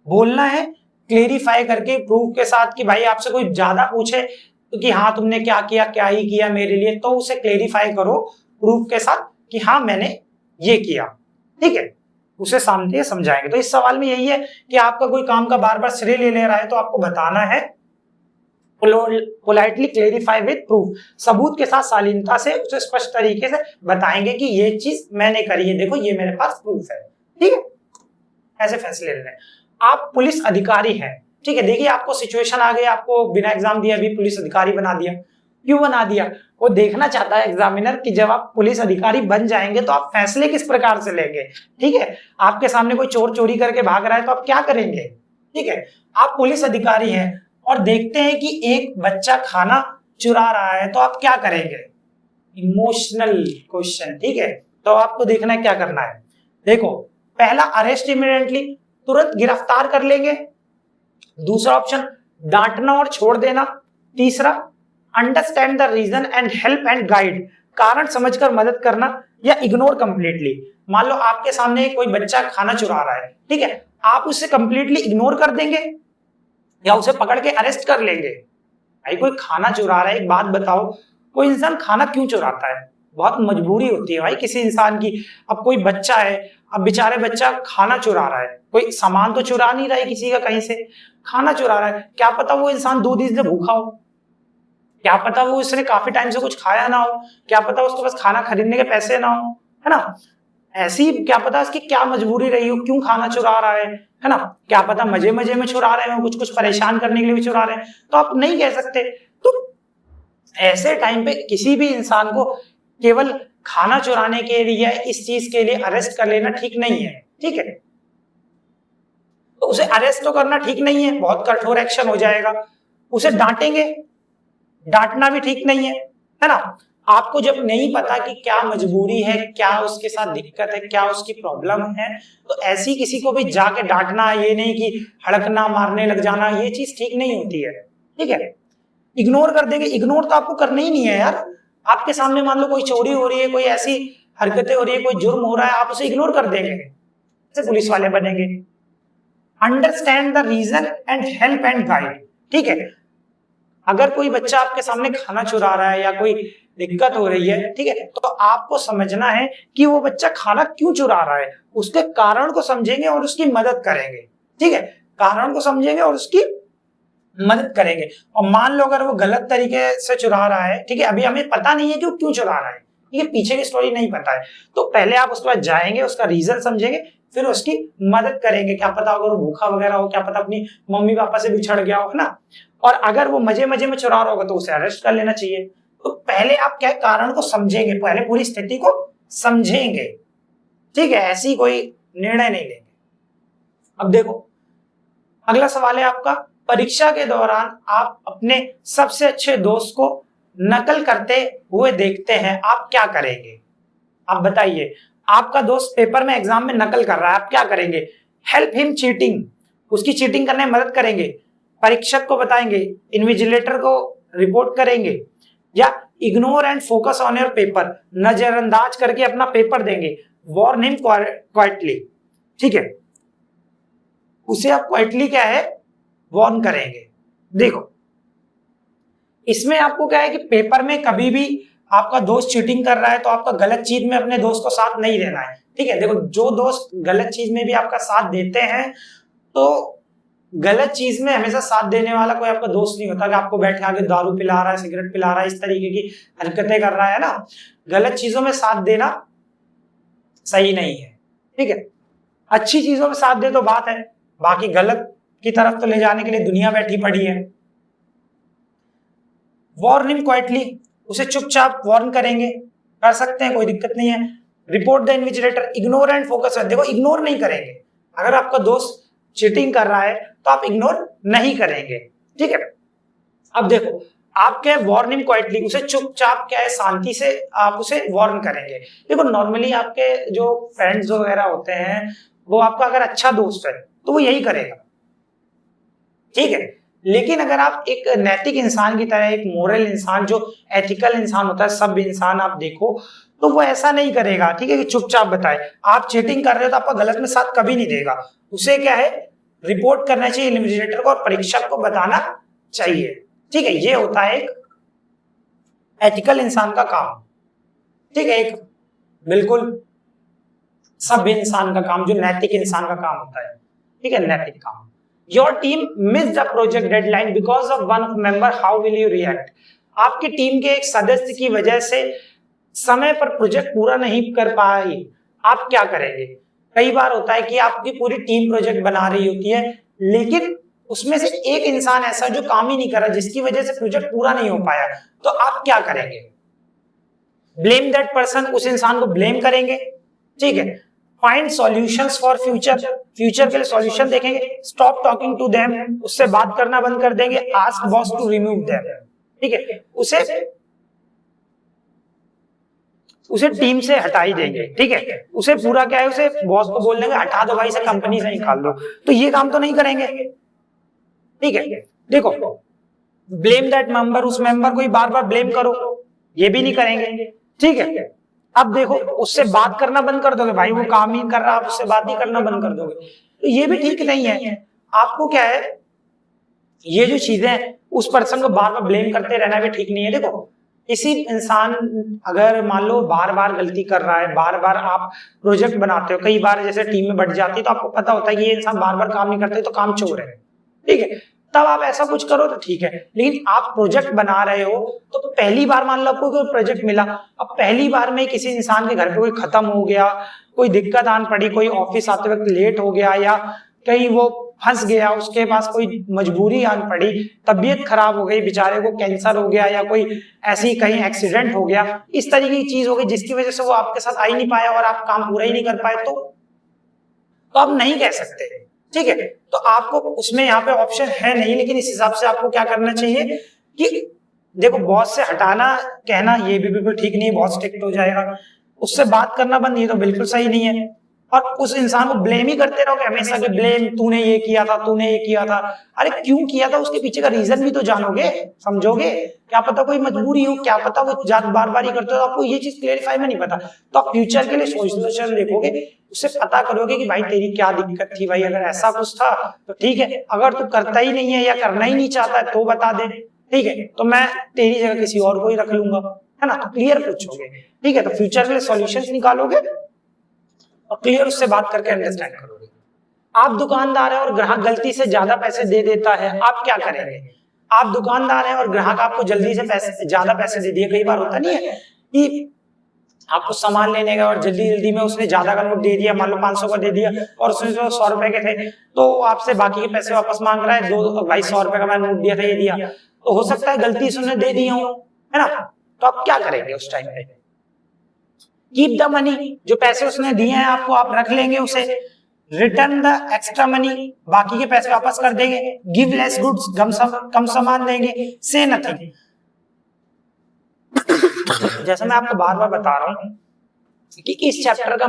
बोलना है, क्लेरिफाई करके प्रूफ के साथ कि भाई आपसे कोई ज्यादा पूछे तो कि हाँ तुमने क्या किया, क्या ही किया मेरे लिए, तो उसे क्लेरिफाई करो प्रूफ के साथ कि हाँ मैंने ये किया, ठीक है, उसे सामने समझाएंगे। तो इस सवाल में यही है कि आपका कोई काम का बार बार श्रेय ले रहा है तो आपको बताना है पोलाइटली क्लेरिफाई विद प्रूफ, सबूत के साथ शालीनता से उसे स्पष्ट तरीके से बताएंगे कि ये चीज मैंने करी है, देखो ये मेरे पास प्रूफ है, ठीक है। ऐसे फैसले लेने। आप पुलिस अधिकारी हैं, ठीक है, देखिए आपको सिचुएशन आ गई, आपको बिना एग्जाम दिया भी पुलिस अधिकारी बना दिया। क्यों बना दिया? वो देखना चाहता है एग्जामिनर कि जब आप पुलिस अधिकारी बन जाएंगे तो आप फैसले किस प्रकार से लेंगे, ठीक है। आपके सामने कोई चोर चोरी करके भाग रहा है तो आप क्या करेंगे, ठीक है। आप पुलिस अधिकारी हैं और देखते हैं कि एक बच्चा खाना चुरा रहा है तो आप क्या करेंगे? इमोशनल क्वेश्चन, ठीक है। तो आपको देखना है क्या करना है। देखो पहला अरेस्ट इमीडिएटली, तुरंत गिरफ्तार कर लेंगे। दूसरा ऑप्शन डांटना और छोड़ देना। तीसरा understand the reason and help and guide, कारण समझकर मदद करना। या इग्नोर कंप्लीटली। मान लो आपके सामने कोई बच्चा खाना चुरा रहा है, ठीक है, आप उसे कंप्लीटली इग्नोर कर देंगे या उसे पकड़ के अरेस्ट कर लेंगे? भाई कोई खाना चुरा रहा है, एक बात बताओ, कोई इंसान खाना क्यों चुराता है? बहुत मजबूरी होती है भाई किसी इंसान की। अब कोई बच्चा है, अब बेचारे बच्चा खाना चुरा रहा है, कोई सामान तो चुरा नहीं रहा है किसी का कहीं से, खाना चुरा रहा है, क्या पता वो इंसान 2 दिन से भूखा हो, क्या पता वो उसने काफी टाइम से कुछ खाया ना हो, क्या पता उसके पास खाना खरीदने के पैसे ना हो, है ना? ऐसी क्या पता इसकी क्या मजबूरी रही हो, क्यों खाना चुरा रहा है ना? क्या पता मजे मजे में चुरा रहे हो, कुछ कुछ परेशान करने के लिए भी चुरा रहे हैं, तो आप नहीं कह सकते। तो ऐसे टाइम पे किसी भी इंसान को केवल खाना चुराने के लिए या इस चीज के लिए अरेस्ट कर लेना ठीक नहीं है, ठीक है? तो उसे अरेस्ट तो करना ठीक नहीं है, बहुत कठोर एक्शन हो जाएगा। उसे डांटेंगे, डांटना भी ठीक नहीं है ना? आपको जब नहीं पता कि क्या मजबूरी है, क्या उसके साथ दिक्कत है, क्या उसकी प्रॉब्लम है, तो ऐसी किसी को भी जाके डांटना, ये नहीं कि हड़कना, मारने लग जाना, ये चीज ठीक नहीं होती है, ठीक है? इग्नोर कर देंगे, इग्नोर तो आपको करना ही नहीं है यार। आपके सामने मान लो कोई चोरी हो रही है, कोई ऐसी हरकतें हो रही है, कोई जुर्म हो रहा है, आप उसे इग्नोर कर देंगे, ऐसे पुलिस वाले बनेंगे? Understand the reason and help and guide, ठीक है? अगर कोई बच्चा आपके सामने खाना चुरा रहा है या कोई दिक्कत हो रही है, ठीक है, तो आपको समझना है कि वो बच्चा खाना क्यों चुरा रहा है, उसके कारण को समझेंगे और उसकी मदद करेंगे, ठीक है? कारण को समझेंगे और उसकी मदद करेंगे। और मान लो अगर वो गलत तरीके से चुरा रहा है, ठीक है, अभी हमें पता नहीं है कि वो क्यों चुरा रहा है, ठीक है, पीछे की स्टोरी नहीं पता है, तो पहले आप उसके बाद जाएंगे, उसका रीजन समझेंगे, फिर उसकी मदद करेंगे। क्या पता अगर वो भूखा वगैरह हो, क्या पता अपनी मम्मी पापा से बिछड़ गया हो, है ना? और अगर वो मजे मजे में चुरा रहा होगा तो उसे अरेस्ट कर लेना चाहिए। तो पहले आप क्या कारण को समझेंगे, पहले पूरी स्थिति को समझेंगे, ठीक है? ऐसी कोई निर्णय नहीं लेंगे। अब देखो अगला सवाल है आपका, परीक्षा के दौरान आप अपने सबसे अच्छे दोस्त को नकल करते हुए देखते हैं, आप क्या करेंगे? आप बताइए, आपका दोस्त पेपर में एग्जाम में नकल कर रहा है, आप क्या करेंगे? हेल्प हिम चीटिंग, उसकी चीटिंग करने में मदद करेंगे, परीक्षक को बताएंगे, इन्विजिलेटर को रिपोर्ट करेंगे, या ignore and focus on your paper, नजरअंदाज करके अपना पेपर देंगे, वार्न हिम क्वाइटली, ठीक है? उसे आप क्वाइटली क्या है, वार्न करेंगे। देखो इसमें आपको क्या है कि पेपर में कभी भी आपका दोस्त चीटिंग कर रहा है तो आपका गलत चीज में अपने दोस्त को साथ नहीं देना है, ठीक है? देखो जो दोस्त गलत चीज में भी आपका साथ देते हैं, तो गलत चीज में हमेशा साथ देने वाला कोई आपका दोस्त नहीं होता कि आपको बैठ के आगे दारू पिला रहा है, सिगरेट पिला रहा है, इस तरीके की हरकतें कर रहा है ना। गलत चीजों में साथ देना सही नहीं है, ठीक है? अच्छी चीजों में साथ दे तो बात है, बाकी गलत की तरफ तो ले जाने के लिए दुनिया बैठी पड़ी है। वार्न हिम क्वाइटली, उसे चुपचाप वार्न करेंगे, कर सकते हैं, कोई दिक्कत नहीं है। Report the invigilator, ignore and focus, देखो इग्नोर नहीं करेंगे। अगर आपका दोस्त चीटिंग कर रहा है तो आप इग्नोर नहीं करेंगे, ठीक है? अब देखो आप क्या वार्न हिम क्वाइटली, उसे चुपचाप क्या है शांति से आप उसे वार्न करेंगे। देखो नॉर्मली आपके जो फ्रेंड्स वगैरह होते हैं, वो आपका अगर अच्छा दोस्त है तो वो यही करेगा, ठीक है? लेकिन अगर आप एक नैतिक इंसान की तरह, एक मोरल इंसान, जो एथिकल इंसान होता है, सब इंसान आप देखो, तो वो ऐसा नहीं करेगा, ठीक है, कि चुपचाप बताए। आप चीटिंग कर रहे हो तो आपका गलत में साथ कभी नहीं देगा, उसे क्या है रिपोर्ट करना चाहिए इन्विजिलेटर को और परीक्षक को बताना चाहिए, ठीक है? ये होता है एक एथिकल इंसान का काम, ठीक है? एक बिल्कुल सब इंसान का काम, जो नैतिक इंसान का काम होता है, ठीक है, नैतिक काम। Your team missed the project deadline because of one member. How will you react? आपकी टीम के एक सदस्य की वजह से समय पर प्रोजेक्ट पूरा नहीं कर पाई, आप क्या करेंगे? कई बार होता है कि आपकी पूरी टीम प्रोजेक्ट बना रही होती है, लेकिन उसमें से एक इंसान ऐसा जो काम ही नहीं कर रहा, जिसकी वजह से प्रोजेक्ट पूरा नहीं हो पाया, तो आप क्या करेंगे? ब्लेम दैट पर्सन, उस इंसान को ब्लेम करेंगे, ठीक है? Find solutions for future, future के लिए सॉल्यूशन देखेंगे। स्टॉप टॉकिंग टू देम, उससे बात करना बंद कर देंगे। Ask boss to remove them, ठीक है? उसे टीम से हटा ही देंगे, ठीक है? उसे पूरा क्या है, उसे बॉस को बोल देंगे हटा दो भाई से, कंपनी से निकाल दो। तो ये काम तो नहीं करेंगे, ठीक है? देखो ब्लेम दैट मेंबर, उस मेंबर को ही बार बार ब्लेम करो, ये भी नहीं करेंगे, ठीक है? अब देखो उससे बात करना बंद कर दोगे, भाई वो काम ही कर रहा, आप उससे बात ही करना बंद कर दोगे, तो ये भी ठीक नहीं है। आपको क्या है, ये जो चीजें हैं उस पर्सन को बार बार ब्लेम करते रहना भी ठीक नहीं है। देखो किसी इंसान अगर मान लो बार बार गलती कर रहा है, बार बार आप प्रोजेक्ट बनाते हो, कई बार जैसे टीम में बढ़ जाती है तो आपको पता होता है कि ये इंसान बार बार काम नहीं करते तो काम चोर है, ठीक है, तब आप ऐसा कुछ करो तो ठीक है। लेकिन आप प्रोजेक्ट बना रहे हो तो पहली बार मान लो आपको कोई प्रोजेक्ट मिला, अब पहली बार में किसी इंसान के घर पे कोई खत्म हो गया, कोई दिक्कत आन पड़ी, कोई ऑफिस आते वक्त लेट हो गया, या कहीं वो फंस गया, उसके पास कोई मजबूरी आन पड़ी, तबीयत खराब हो गई, बेचारे को कैंसर हो गया, या कोई ऐसी कहीं एक्सीडेंट हो गया, इस तरीके की चीज हो गई जिसकी वजह से वो आपके साथ आ ही नहीं पाया और आप काम पूरा ही नहीं कर पाए, तो आप नहीं कह सकते, ठीक है। तो आपको उसमें यहाँ पे ऑप्शन है नहीं, लेकिन इस हिसाब से आपको क्या करना चाहिए कि देखो बॉस से हटाना कहना ये भी बिल्कुल ठीक नहीं है, बॉस स्ट्रिक्ट हो जाएगा, उससे बात करना बंद, ये तो बिल्कुल सही नहीं है। और उस इंसान को ब्लेम ही करते रहोगे हमेशा कि ब्लेम, तूने ये किया था, तूने ये किया था, अरे क्यों किया था उसके पीछे का रीजन भी तो जानोगे, समझोगे, क्या पता कोई मजबूरी हो, क्या पता वो बार बार ही करते हो, आपको ये चीज क्लेरिफाई में नहीं पता, तो आप फ्यूचर के लिए सोल्यूशन देखोगे, उससे पता करोगे कि भाई तेरी क्या दिक्कत थी, भाई अगर ऐसा कुछ था तो ठीक है, अगर तू करता ही नहीं है या करना ही नहीं चाहता है तो बता दे, ठीक है, तो मैं तेरी जगह किसी और को ही रख लूंगा, है ना, तो क्लियर पूछोगे, ठीक है, तो फ्यूचर के लिए सॉल्यूशंस निकालोगे और क्लियर उससे बात करके अंडरस्टैंड करोगे। आप दुकानदार है और ग्राहक गलती से ज्यादा पैसे दे देता है, आप क्या करेंगे? आप दुकानदार है और ग्राहक आपको जल्दी से ज्यादा पैसे दे दिए, कई बार होता नहीं है कि आपको सामान लेने गए और जल्दी जल्दी में उसने ज्यादा का नोट दे दिया, मान लो 500 का दे दिया और उसने जो 100 रुपए के थे तो आपसे बाकी के पैसे वापस मांग रहा है, दो भाई 100 रुपए का मैंने नोट दिया था, ये दिया, तो हो सकता है गलती से उसने दे दिया हो, है ना, तो आप क्या करेंगे उस टाइम पे? कीप द मनी, जो पैसे उसने दिए हैं आपको आप रख लेंगे उसे, रिटर्न द एक्स्ट्रा मनी, बाकी के पैसे वापस कर देंगे, गिव लेस गुड्स, कम सामान देंगे, से नथिंग। जैसा मैं आपको बार बार बता रहा हूं कि इस चैप्टर का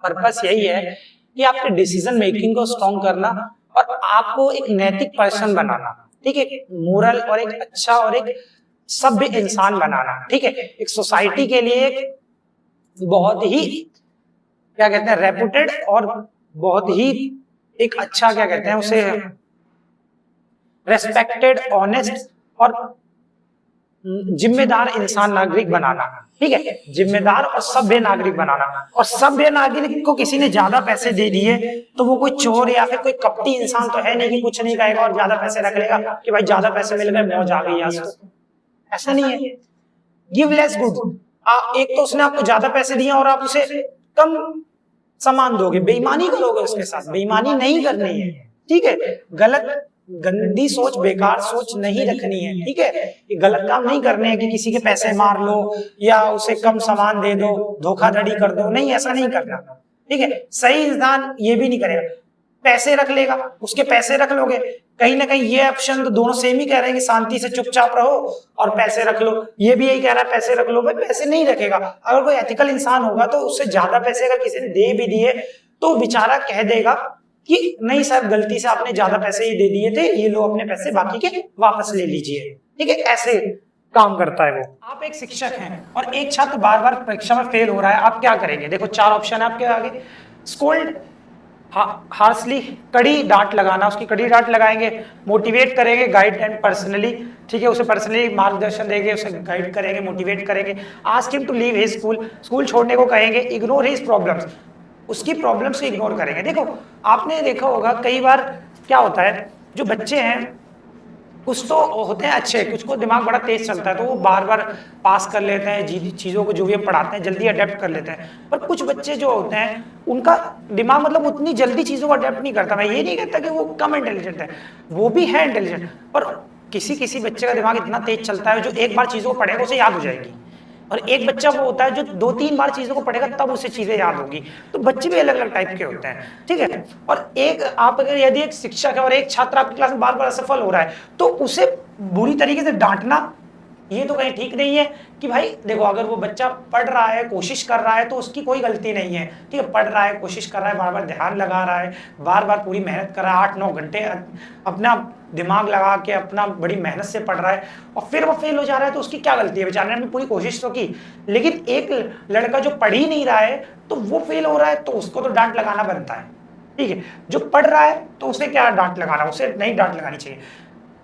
पर्पस यही है कि आपके डिसीजन मेकिंग को स्ट्रॉन्ग करना और आपको एक नैतिक पर्सन बनाना, ठीक है, मोरल और एक अच्छा और एक सभ्य इंसान बनाना, ठीक है, एक सोसाइटी के लिए एक बहुत ही क्या कहते हैं रेपुटेड और बहुत ही एक अच्छा क्या कहते हैं उसे रेस्पेक्टेड, ऑनेस्ट और जिम्मेदार इंसान नागरिक बनाना, ठीक है, जिम्मेदार और सभ्य नागरिक बनाना। और सभ्य नागरिक को किसी ने ज्यादा पैसे दे दिए तो वो कोई चोर या फिर कोई कपटी इंसान तो है नहीं कि कुछ नहीं कहेगा और ज्यादा पैसे रख लेगा कि भाई ज्यादा पैसे मिल गए मौज आ गई आज तो, ऐसा नहीं है। गिव लेस गुड, एक तो उसने आपको ज्यादा पैसे दिए और आप उसे कम सामान दोगे, बेईमानी करोगे उसके साथ, बेईमानी नहीं करनी है, ठीक है, गलत गंदी सोच, बेकार सोच नहीं रखनी है, ठीक है, ये गलत काम नहीं करने हैं कि किसी के पैसे मार लो या उसे कम सामान दे दो, धोखाधड़ी कर दो, नहीं, ऐसा नहीं करना, ठीक है। सही इंसान ये भी नहीं करेगा, पैसे रख लेगा, उसके पैसे रख लोगे, कहीं ना कहीं ये ऑप्शन तो दोनों सेम ही कह रहे हैं कि शांति से चुपचाप रहो और पैसे रख लो, ये भी यही कह रहा है पैसे रख लो, भाई पैसे नहीं रखेगा। अगर कोई एथिकल इंसान होगा तो उससे ज्यादा पैसे अगर किसी ने दे भी दिए तो बेचारा कह देगा कि नहीं सर गलती से आपने ज्यादा पैसे ही दे दिए थे, ये लो अपने पैसे बाकी के वापस ले लीजिए, ठीक है, ऐसे काम करता है वो। आप एक शिक्षक हैं और एक छात्र बार बार परीक्षा में फेल हो रहा है, आप क्या करेंगे? देखो 4 ऑप्शन है आपके आगे, स्कोल्ड, हार्शली, कड़ी डांट लगाना, उसकी कड़ी डांट लगाएंगे, मोटिवेट करेंगे, गाइड एंड पर्सनली, ठीक है, उसे पर्सनली मार्गदर्शन देंगे, उसे गाइड करेंगे, मोटिवेट करेंगे, ask him to leave his school, school छोड़ने को कहेंगे, इग्नोर हिज प्रॉब्लम्स, उसकी प्रॉब्लम्स को इग्नोर करेंगे। देखो आपने देखा होगा कई बार क्या होता है, जो बच्चे हैं कुछ तो होते हैं अच्छे, कुछ को दिमाग बड़ा तेज चलता है तो वो बार बार पास कर लेते हैं चीज़ों को, जो भी हम पढ़ाते हैं जल्दी अडेप्ट कर लेते हैं, पर कुछ बच्चे जो होते हैं उनका दिमाग मतलब उतनी जल्दी चीज़ों को अडेप्ट नहीं करता। मैं ये नहीं कहता कि वो कम इंटेलिजेंट है, वो भी है इंटेलिजेंट, पर किसी किसी बच्चे का दिमाग इतना तेज चलता है जो एक बार चीज़ों को पढ़ेगा उसे याद हो जाएगी, और एक बच्चा वो होता है जो 2-3 बार चीज़ों को पढ़ेगा तब उसे चीज़ें याद होगी। तो बच्चे भी अलग अलग टाइप के होते हैं, ठीक है। और एक आप अगर यदि एक शिक्षक है और एक छात्र आपकी क्लास में बार बार असफल हो रहा है तो उसे बुरी तरीके से डांटना ये तो कहीं ठीक नहीं है कि भाई देखो, अगर वो बच्चा पढ़ रहा है, कोशिश कर रहा है, तो उसकी कोई गलती नहीं है, ठीक है। पढ़ रहा है, कोशिश कर रहा है, बार बार ध्यान लगा रहा है, बार बार पूरी मेहनत कर रहा है, 8-9 घंटे अपना दिमाग लगा के अपना बड़ी मेहनत से पढ़ रहा है, और फिर वो फेल हो जा रहा है, तो उसकी क्या गलती है? बेचारे ने पूरी कोशिश तो की। लेकिन एक लड़का जो पढ़ ही नहीं रहा है तो वो फेल हो रहा है, तो उसको तो डांट लगाना बनता है, ठीक है। जो पढ़ रहा है तो उसे क्या डांट लगाना, उसे नहीं डांट लगानी चाहिए।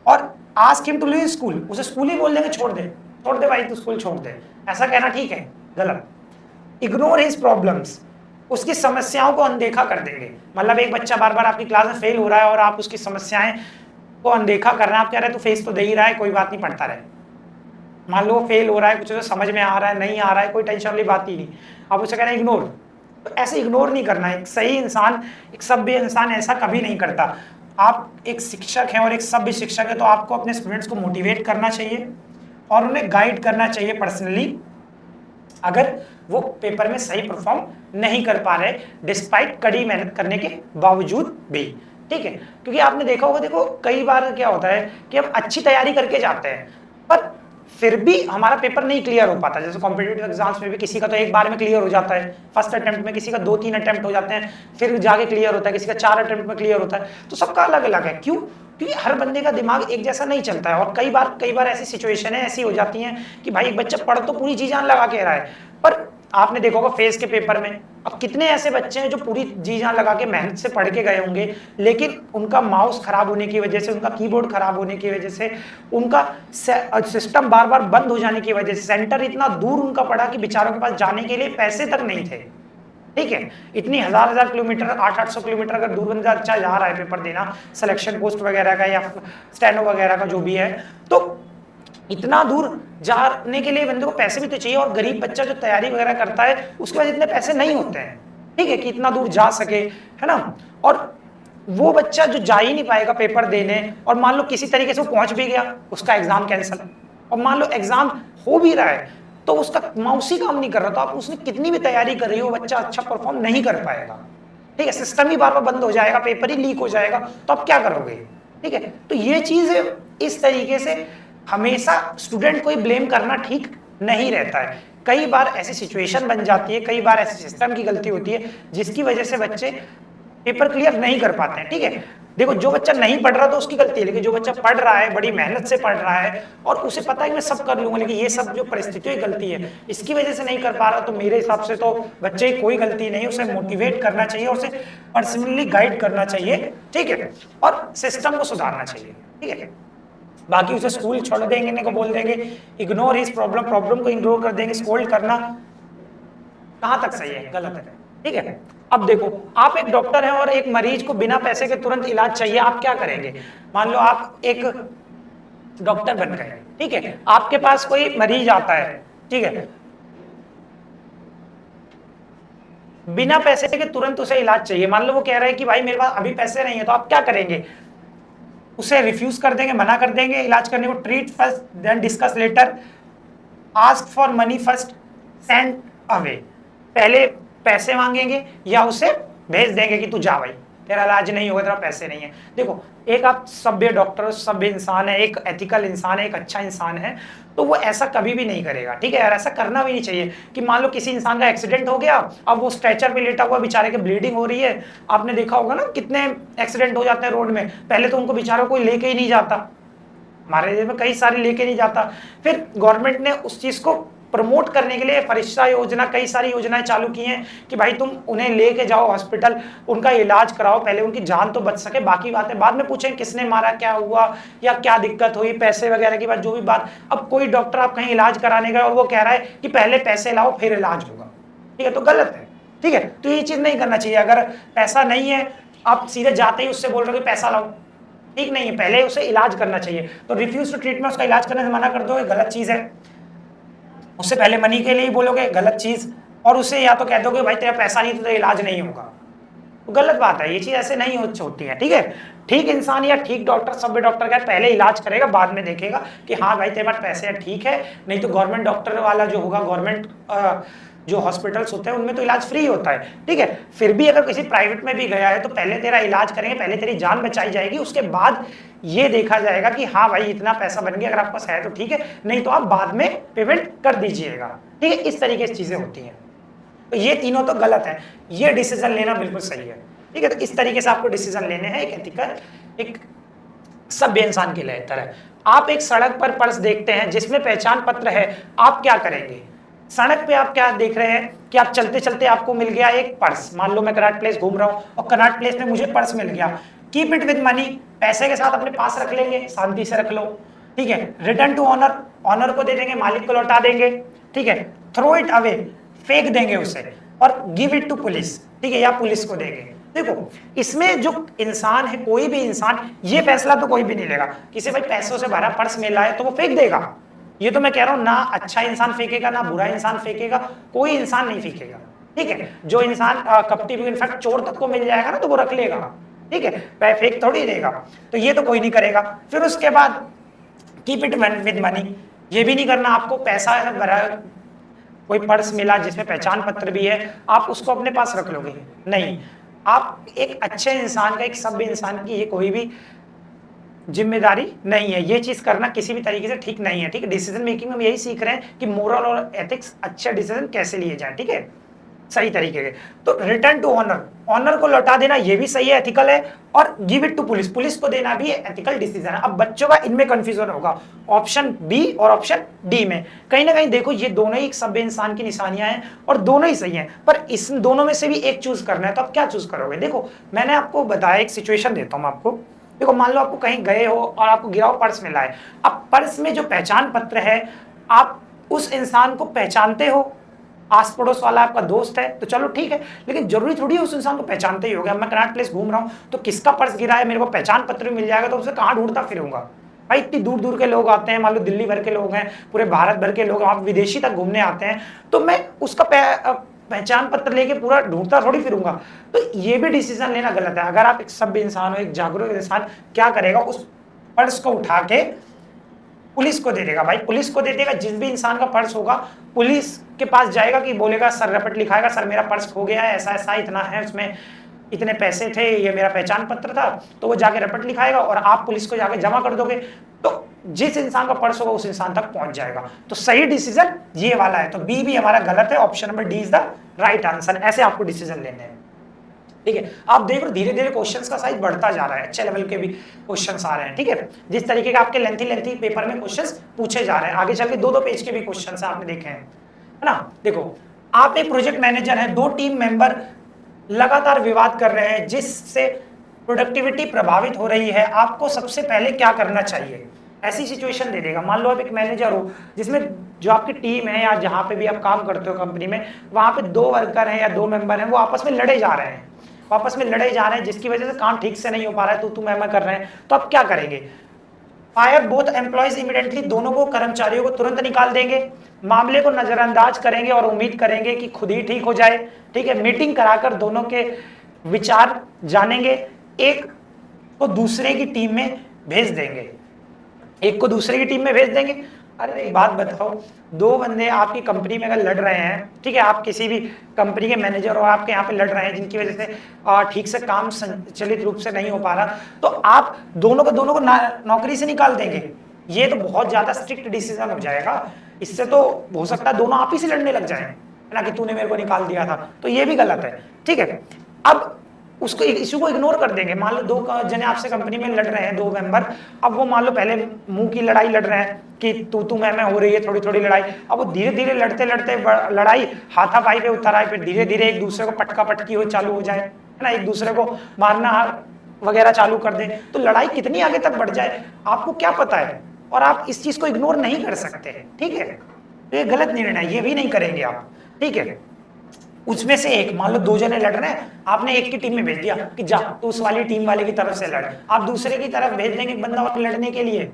और ask him to leave school, उसे स्कूल ही बोल देंगे, छोड़ दे भाई, तू स्कूल छोड़ दे, ऐसा कहना ठीक है? गलत। इग्नोर हिज प्रॉब्लम्स, उसकी समस्याओं को अनदेखा कर देंगे। मतलब एक बच्चा बार बार आपकी क्लास में फेल हो रहा है और आप उसकी समस्याएं को अनदेखा कर रहे हैं, आप कह रहे हैं तू फेस तो दे ही रहा है, कोई बात नहीं, पढ़ता रहे। मान लो फेल हो रहा है, कुछ तो समझ में आ रहा है, नहीं आ रहा है, कोई टेंशन वाली बात ही नहीं, आप उसे कह रहे हैं इग्नोर। तो ऐसे इग्नोर नहीं करना है। एक सही इंसान, एक सभ्य इंसान ऐसा कभी नहीं करता। आप एक शिक्षक हैं और एक सभ्य शिक्षक है, तो आपको अपने स्टूडेंट्स को मोटिवेट करना चाहिए और उन्हें गाइड करना चाहिए पर्सनली, अगर वो पेपर में सही परफॉर्म नहीं कर पा रहे डिस्पाइट कड़ी मेहनत करने के बावजूद भी, ठीक है। क्योंकि आपने देखा होगा, देखो कई बार क्या होता है कि हम अच्छी तैयारी करके जाते हैं पर फिर भी हमारा पेपर नहीं क्लियर हो पाता। जैसे कॉम्पिटिटिव एग्जाम्स में भी किसी का तो एक बार में क्लियर हो जाता है फर्स्ट अटेम्प्ट में, किसी का 2-3 अटेम्प्ट हो जाते हैं, फिर जाके क्लियर होता है, किसी का 4 अटेम्प्ट में क्लियर होता है। तो सबका अलग अलग है। क्यों? क्योंकि हर बंदे का दिमाग एक जैसा नहीं चलता है। और कई बार ऐसी सिचुएशन ऐसी हो जाती हैं कि भाई एक बच्चा पढ़ तो पूरी जी जान लगा के रहा है, पर आपने देखा होगा फेस के पेपर में अब कितने ऐसे बच्चे हैं जो पूरी जी जान लगा के मेहनत से पढ़ के गए होंगे, लेकिन उनका माउस खराब होने की वजह से, उनका कीबोर्ड खराब होने की वजह से, उनका सिस्टम बार बार बंद हो जाने की वजह से, सेंटर इतना दूर उनका पड़ा कि बेचारों के पास जाने के लिए पैसे तक नहीं थे, ठीक है। इतनी हजार किलोमीटर, 800-800 किलोमीटर अगर दूर बंदा अच्छा जा रहा है पेपर देना, सिलेक्शन पोस्ट वगैरह का या स्टेनो वगैरह का जो भी है, तो इतना दूर जाने के लिए बंदे को पैसे भी तो चाहिए। और गरीब बच्चा जो तैयारी वगैरह करता है उसके पास इतने पैसे नहीं होते हैं, ठीक है, कि इतना दूर जा सके, है ना। और वो बच्चा जो जा ही नहीं पाएगा पेपर देने, और मान लो किसी तरीके से वो पहुंच भी गया, उसका एग्जाम कैंसिल, और मान लो एग्जाम हो भी रहा है तो उसका माउस ही काम नहीं कर रहा, तो आप उसने कितनी भी तैयारी कर रही हो, बच्चा अच्छा परफॉर्म नहीं कर पाएगा, ठीक है। सिस्टम ही बार बार बंद हो जाएगा, पेपर ही लीक हो जाएगा, तो आप क्या करोगे, ठीक है। तो ये चीज इस तरीके से हमेशा स्टूडेंट को ही ब्लेम करना ठीक नहीं रहता है। कई बार ऐसी सिचुएशन बन जाती है, कई बार ऐसे सिस्टम की गलती होती है जिसकी वजह से बच्चे पेपर क्लियर नहीं कर पाते हैं, ठीक है। देखो जो बच्चा नहीं पढ़ रहा तो उसकी गलती है, लेकिन जो बच्चा पढ़ रहा है, बड़ी मेहनत से पढ़ रहा है और उसे पता है कि मैं सब कर लूंगा, लेकिन ये सब जो परिस्थितियों की गलती है इसकी वजह से नहीं कर पा रहा, तो मेरे हिसाब से तो बच्चे की कोई गलती नहीं है, उसे मोटिवेट करना चाहिए और उसे पर्सनली गाइड करना चाहिए, ठीक है, और सिस्टम को सुधारना चाहिए, ठीक है। बाकी उसे स्कूल छोड़ देंगे, नहीं को बोल देंगे इग्नोर हिज प्रॉब्लम को इग्नोर कर देंगे, स्कोल्ड करना कहां तक सही है? गलत है, ठीक है। अब देखो, आप एक डॉक्टर हैं और एक मरीज को बिना पैसे के तुरंत इलाज चाहिए, आप क्या करेंगे? मान लो आप एक डॉक्टर बन गए, ठीक है, आपके पास कोई मरीज आता है, ठीक है, बिना पैसे के तुरंत उसे इलाज चाहिए। मान लो वो कह रहा है कि भाई मेरे पास अभी पैसे नहीं है, तो आप क्या करेंगे? उसे रिफ्यूज कर देंगे, मना कर देंगे इलाज करने को? Treat first then discuss later, ask for money first send away, पहले पैसे मांगेंगे या उसे भेज देंगे कि तू जा भाई, तेरा इलाज नहीं होगा, तेरा पैसे नहीं है। देखो, एक आप सभ्य डॉक्टर, सभ्य इंसान है, एक एथिकल इंसान है, एक अच्छा इंसान है, तो वो ऐसा कभी भी नहीं करेगा, ठीक है। और ऐसा करना भी नहीं चाहिए कि मान लो किसी इंसान का एक्सीडेंट हो गया, अब वो स्ट्रेचर पे लेटा हुआ, बेचारे के ब्लीडिंग हो रही है। आपने देखा होगा ना कितने एक्सीडेंट हो जाते हैं रोड में, पहले तो उनको बेचारों को लेके ही नहीं जाता, हमारे देश में कई सारे लेके नहीं जाता, फिर गवर्नमेंट ने उस चीज को प्रमोट करने के लिए फरिश्ता योजना, कई सारी योजनाएं चालू की हैं कि भाई तुम उन्हें लेके जाओ हॉस्पिटल, उनका इलाज कराओ, पहले उनकी जान तो बच सके, बाकी बातें बाद में पूछें किसने मारा, क्या हुआ या क्या दिक्कत हुई, पैसे वगैरह की बात, जो भी बात। अब कोई डॉक्टर आप कहीं इलाज कराने गए और वो कह रहा है कि पहले पैसे लाओ फिर इलाज होगा, ठीक है, तो गलत है, ठीक है। तो ये चीज नहीं करना चाहिए। अगर पैसा नहीं है, आप सीधे जाते ही उससे बोल रहे हो कि पैसा लाओ, ठीक नहीं है, पहले उसे इलाज करना चाहिए। तो रिफ्यूज टू ट्रीटमेंट, उसका इलाज करने से मना कर दो, गलत चीज है। उससे पहले मनी के लिए ही बोलोगे, गलत चीज। और उसे या तो कह दोगे भाई तेरा पैसा नहीं तो इलाज नहीं होगा, तो गलत बात है, ये चीज ऐसे नहीं होती है, ठीक है। ठीक इंसान या ठीक डॉक्टर, सभ्य डॉक्टर का पहले इलाज करेगा, बाद में देखेगा कि हाँ भाई तेरे पास पैसे है, ठीक है, नहीं तो गवर्नमेंट डॉक्टर वाला जो होगा, गवर्नमेंट जो हॉस्पिटल्स होते हैं उनमें तो इलाज फ्री होता है, ठीक है। फिर भी अगर किसी प्राइवेट में भी गया है तो पहले तेरा इलाज करेंगे, पहले तेरी जान बचाई जाएगी, उसके बाद ये देखा जाएगा कि हाँ भाई इतना पैसा बन गया, अगर आपके पास है तो ठीक है, नहीं तो आप बाद में पेमेंट कर दीजिएगा, ठीक है। इस तरीके से चीजें होती हैं। तो ये तीनों तो गलत है, ये डिसीजन लेना बिल्कुल सही है, ठीक है। तो इस तरीके से आपको डिसीजन लेने हैं, एक एथिकल, एक सभ्य इंसान के लिए तरह। आप एक सड़क पर पर्स देखते हैं जिसमें पहचान पत्र है, आप क्या करेंगे? सड़क पे आप क्या देख रहे हैं कि आप चलते चलते आपको मिल गया एक पर्स, मान लो मैं कनॉट प्लेस घूम रहा हूं और कनॉट प्लेस में मुझे पर्स मिल गया, कीप इट विद मनी, पैसे के साथ अपने पास रख लेंगे, शांति से रख लो, ठीक है। रिटर्न टू ऑनर, ऑनर को दे देंगे, मालिक को लौटा देंगे, ठीक है। थ्रो इट अवे, फेंक देंगे उसे, और गिव इट टू पुलिस, ठीक है, या पुलिस को देंगे। देखो इसमें जो इंसान है, कोई भी इंसान, ये फैसला तो कोई भी नहीं लेगा किसी भाई पैसों से भरा पर्स मिला है तो वो फेंक देगा, ये तो मैं कह रहा हूं, ना अच्छा इंसान फेंकेगा ना बुरा इंसान फेंकेगा, कोई इंसान नहीं फेंकेगा, ठीक है। जो इंसान कपटी, इनफैक्ट चोर तक को मिल जाएगा ना तो वो रख लेगा, ठीक है, फेंक थोड़ी देगा, तो ये तो कोई नहीं करेगा। फिर उसके बाद कीप इट विद मनी, ये भी नहीं करना आपको, पैसा भरा कोई पर्स मिला जिसमें पहचान पत्र भी है, आप उसको अपने पास रख लोगे, नहीं। आप एक अच्छे इंसान का, एक सभ्य इंसान की ये कोई भी जिम्मेदारी नहीं है, ये चीज करना किसी भी तरीके से ठीक नहीं है, ठीक है। डिसीजन मेकिंग में हम यही सीख रहे हैं कि मोरल और एथिक्स, अच्छे डिसीजन कैसे लिए जाए, ठीक है, सही तरीके के। तो रिटर्न टू ऑनर, ऑनर को लौटा देना ये भी सही है, एथिकल है, और give it to police, police को देना भी एथिकल डिसीजन है। अब बच्चों का इनमें कंफ्यूजन होगा ऑप्शन बी और ऑप्शन डी में, कहीं ना कहीं देखो ये दोनों ही एक सभ्य इंसान की निशानियां हैं और दोनों ही सही हैं, पर इस दोनों में से भी एक चूज करना है, तो आप क्या चूज करोगे? देखो मैंने आपको बताया, एक सिचुएशन देता हूं आपको, देखो मान लो आपको कहीं गए हो और आपको गिरा हुआ पर्स मिला है, अब पर्स में जो पहचान पत्र है, आप उस इंसान को पहचानते हो, आस पड़ोस वाला आपका दोस्त है तो चलो ठीक है, लेकिन जरूरी थोड़ी है उस इंसान को पहचानते ही होगा। मैं कनॉट प्लेस घूम रहा हूँ तो किसका पर्स गिरा है मेरे को पहचान पत्र भी मिल जाएगा तो उसे कहाँ ढूंढता फिरूंगा भाई? इतनी दूर दूर के लोग आते हैं, मान लो दिल्ली भर के लोग हैं, पूरे भारत भर के लोग, आप विदेशी तक घूमने आते हैं, तो मैं उसका पहचान पत्र लेके पूरा ढूंढता थोड़ी फिरूंगा। तो ये भी डिसीजन लेना गलत है। अगर आप एक सभ्य इंसान हो, एक जागरूक इंसान, क्या करेगा? उस पर्स को उठा के पुलिस को दे देगा भाई, पुलिस को दे देगा। जिस भी इंसान का पर्स होगा पुलिस के पास जाएगा कि बोलेगा, सर रपट लिखाएगा, सर मेरा पर्स खो गया है, ऐसा ऐसा इतना है, उसमें इतने पैसे थे, ये मेरा पहचान पत्र था, तो वो जाके रपट लिखाएगा और आप पुलिस को जाके जमा कर दोगे, तो जिस इंसान का पर्स होगा उस इंसान तक पहुंच जाएगा। तो सही डिसीजन ये वाला है, तो बी भी हमारा गलत है, option number D is the right answer. ऐसे आपको डिसीजन लेने हैं, ठीक है। आप देख लो धीरे धीरे क्वेश्चंस का साइज बढ़ता जा रहा है, अच्छे लेवल के भी क्वेश्चंस आ रहे हैं, ठीक है। जिस तरीके के आपके लेंथी पेपर में क्वेश्चंस पूछे जा रहे हैं, आगे चल के 2-2 पेज के भी क्वेश्चंस आपने देखे हैं, है ना। देखो आप एक प्रोजेक्ट मैनेजर हैं, 2 टीम मेंबर लगातार विवाद कर रहे हैं जिससे प्रोडक्टिविटी प्रभावित हो रही है, आपको सबसे पहले क्या करना चाहिए? ऐसी सिचुएशन दे देगा। मान लो आप एक मैनेजर हो जिसमें जो आपकी टीम है या जहां पे भी आप काम करते हो कंपनी में, वहां पे 2 वर्कर हैं या 2 मेंबर हैं, वो आपस में लड़े जा रहे हैं, जिसकी वजह से काम ठीक से नहीं हो पा रहा है, तू मैं कर रहे हैं, तो आप क्या करेंगे? फायर बोथ एम्प्लॉयज इमीडिएटली, दोनों को, कर्मचारियों को तुरंत निकाल देंगे, मामले को नजरअंदाज करेंगे और उम्मीद करेंगे कि खुद ही ठीक हो जाए, ठीक है। मीटिंग कराकर दोनों के विचार जानेंगे, एक को दूसरे की टीम में भेज देंगे, अरे एक बात बताओ, 2 बंदे आपकी कंपनी में अगर लड़ रहे हैं, ठीक है, आप किसी भी कंपनी के मैनेजर और आपके यहाँ पे लड़ रहे हैं जिनकी वजह से ठीक से काम संचालित रूप से नहीं हो पा रहा, तो आप दोनों को नौकरी से निकाल देंगे? ये तो बहुत ज्यादा स्ट्रिक्ट डिसीजन हो जाएगा। इससे तो हो सकता है दोनों आप ही से लड़ने लग जाए, है ना, कि तूने मेरे को निकाल दिया था, तो ये भी गलत है, ठीक है। अब उसको इश्यू को इग्नोर कर देंगे। मान लो 2 जने आपसे कंपनी में लड़ रहे हैं, 2 मेंबर, अब वो मान लो पहले मुंह की लड़ाई लड़ रहे हैं कि तू मैं हो रही है, थोड़ी थोड़ी लड़ाई, अब वो धीरे धीरे लड़ते लड़ाई हाथापाई पे उतर आए, फिर धीरे धीरे एक दूसरे को पटका पटकी हो चालू हो जाए, है ना, एक दूसरे को मारना वगैरह चालू कर दे, तो लड़ाई कितनी आगे तक बढ़ जाए आपको क्या पता है, और आप इस चीज को इग्नोर नहीं कर सकते, ठीक है। तो ये गलत निर्णय, ये भी नहीं करेंगे आप, ठीक है। उसमें से एक, मान लो 2 जने लड़ रहे हैं, आपने एक की टीम में भेज दिया कि जा तू उस वाली टीम वाले की तरफ से लड़, आप दूसरे की तरफ भेज देंगे एक बंदा और लड़ने के लिए,